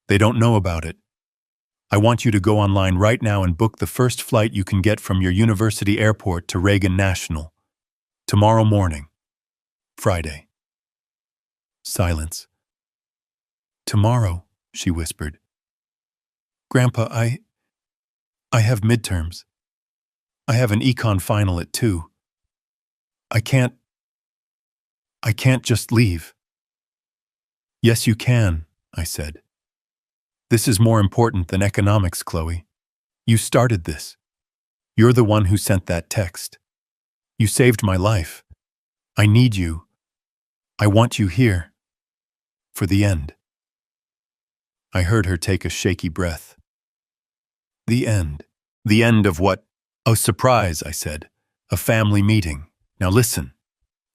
They don't know about it. I want you to go online right now and book the first flight you can get from your university airport to Reagan National. Tomorrow morning. Friday. Silence. Tomorrow, she whispered. Grandpa, I have midterms. I have an econ final at 2. I can't just leave. Yes, you can, I said. This is more important than economics, Chloe. You started this. You're the one who sent that text. You saved my life. I need you. I want you here. For the end. I heard her take a shaky breath. The end. The end of what? Oh, surprise, I said. A family meeting. Now listen,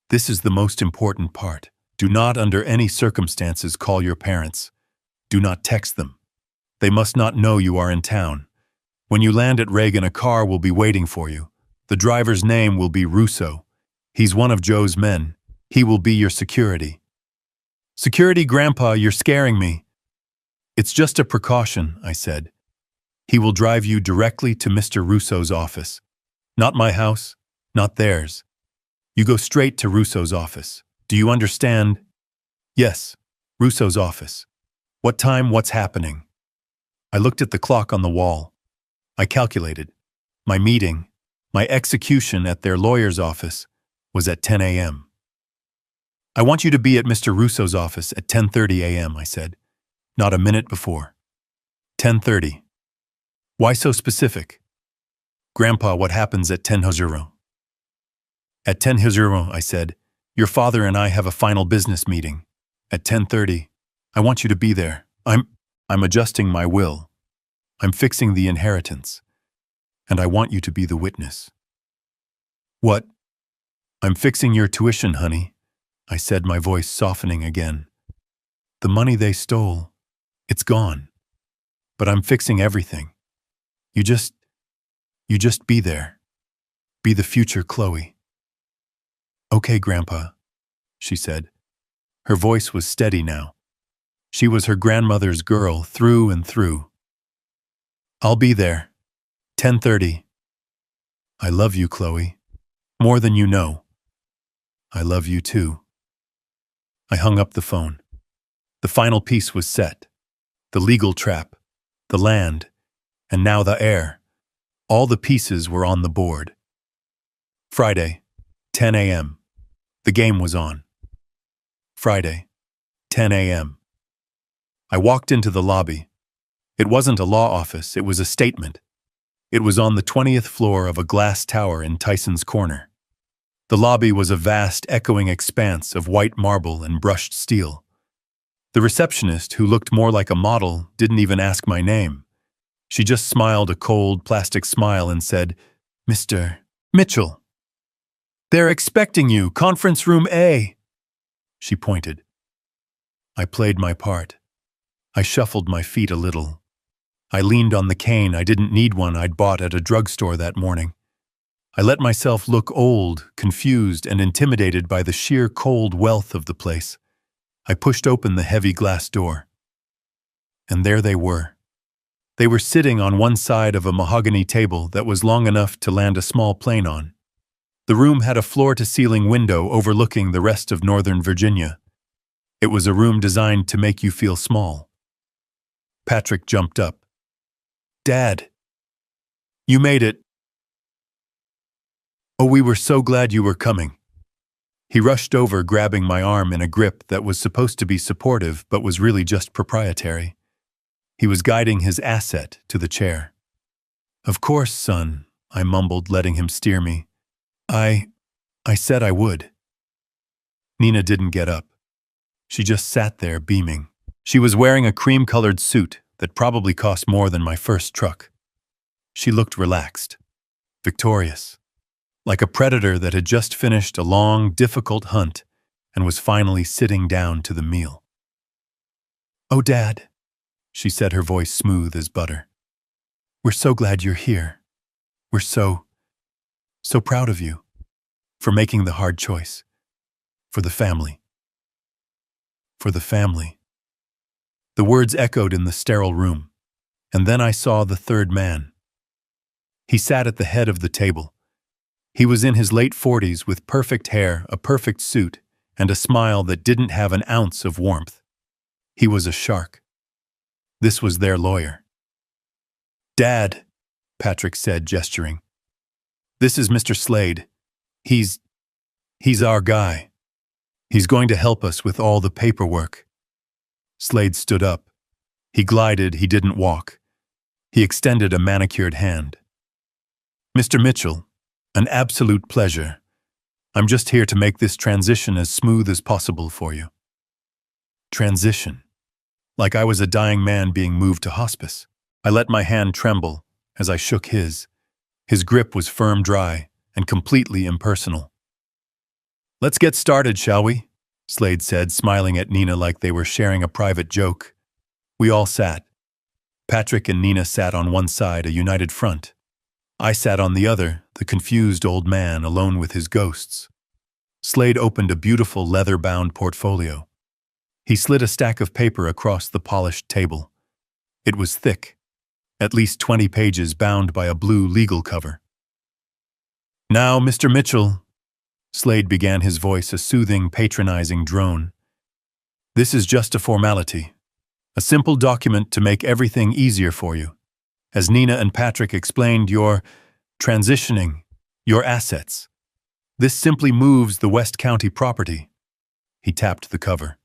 this is the most important part. Do not under any circumstances call your parents. Do not text them. They must not know you are in town. When you land at Reagan, a car will be waiting for you. The driver's name will be Russo. He's one of Joe's men. He will be your security. Security, Grandpa, you're scaring me. It's just a precaution, I said. He will drive you directly to Mr. Russo's office. Not my house, not theirs. You go straight to Russo's office. Do you understand? Yes, Russo's office. What time, what's happening? I looked at the clock on the wall. I calculated. My meeting, my execution at their lawyer's office, was at 10 a.m. I want you to be at Mr. Russo's office at 10:30 a.m., I said. Not a minute before. 10:30. Why so specific? Grandpa, what happens at 10:00? At 10:00, I said, your father and I have a final business meeting. At 10:30, I want you to be there. I'm adjusting my will. I'm fixing the inheritance. And I want you to be the witness. What? I'm fixing your tuition, honey, I said, my voice softening again. The money they stole, it's gone. But I'm fixing everything. You just be there. Be the future Chloe. Okay, Grandpa, she said. Her voice was steady now. She was her grandmother's girl through and through. I'll be there. 10:30. I love you, Chloe. More than you know. I love you too. I hung up the phone. The final piece was set. The legal trap, the land, and now the heir. All the pieces were on the board. Friday, 10 a.m. The game was on. Friday, 10 a.m. I walked into the lobby. It wasn't a law office, it was a statement. It was on the 20th floor of a glass tower in Tyson's Corner. The lobby was a vast, echoing expanse of white marble and brushed steel. The receptionist, who looked more like a model, didn't even ask my name. She just smiled a cold, plastic smile and said, Mr. Mitchell. They're expecting you, conference room A. She pointed. I played my part. I shuffled my feet a little. I leaned on the cane. I didn't need one I'd bought at a drugstore that morning. I let myself look old, confused, and intimidated by the sheer cold wealth of the place. I pushed open the heavy glass door. And there they were. They were sitting on one side of a mahogany table that was long enough to land a small plane on. The room had a floor-to-ceiling window overlooking the rest of Northern Virginia. It was a room designed to make you feel small. Patrick jumped up. Dad, you made it. Oh, we were so glad you were coming. He rushed over, grabbing my arm in a grip that was supposed to be supportive but was really just proprietary. He was guiding his asset to the chair. Of course, son, I mumbled, letting him steer me. I said I would. Nina didn't get up. She just sat there, beaming. She was wearing a cream-colored suit that probably cost more than my first truck. She looked relaxed, victorious, like a predator that had just finished a long, difficult hunt and was finally sitting down to the meal. Oh, Dad, she said, her voice smooth as butter. We're so glad you're here. We're so proud of you for making the hard choice. For the family. For the family. The words echoed in the sterile room, and then I saw the third man. He sat at the head of the table. He was in his late 40s with perfect hair, a perfect suit, and a smile that didn't have an ounce of warmth. He was a shark. This was their lawyer. Dad, Patrick said, gesturing. This is Mr. Slade. He's our guy. He's going to help us with all the paperwork. Slade stood up. He glided, he didn't walk. He extended a manicured hand. Mr. Mitchell, an absolute pleasure. I'm just here to make this transition as smooth as possible for you. Transition. Like I was a dying man being moved to hospice. I let my hand tremble as I shook his. His grip was firm, dry, and completely impersonal. Let's get started, shall we? Slade said, smiling at Nina like they were sharing a private joke. We all sat. Patrick and Nina sat on one side, a united front. I sat on the other, the confused old man alone with his ghosts. Slade opened a beautiful leather-bound portfolio. He slid a stack of paper across the polished table. It was thick, at least 20 pages bound by a blue legal cover. Now, Mr. Mitchell, Slade began, his voice a soothing, patronizing drone. This is just a formality, a simple document to make everything easier for you. As Nina and Patrick explained, you're transitioning your assets. This simply moves the West County property. He tapped the cover.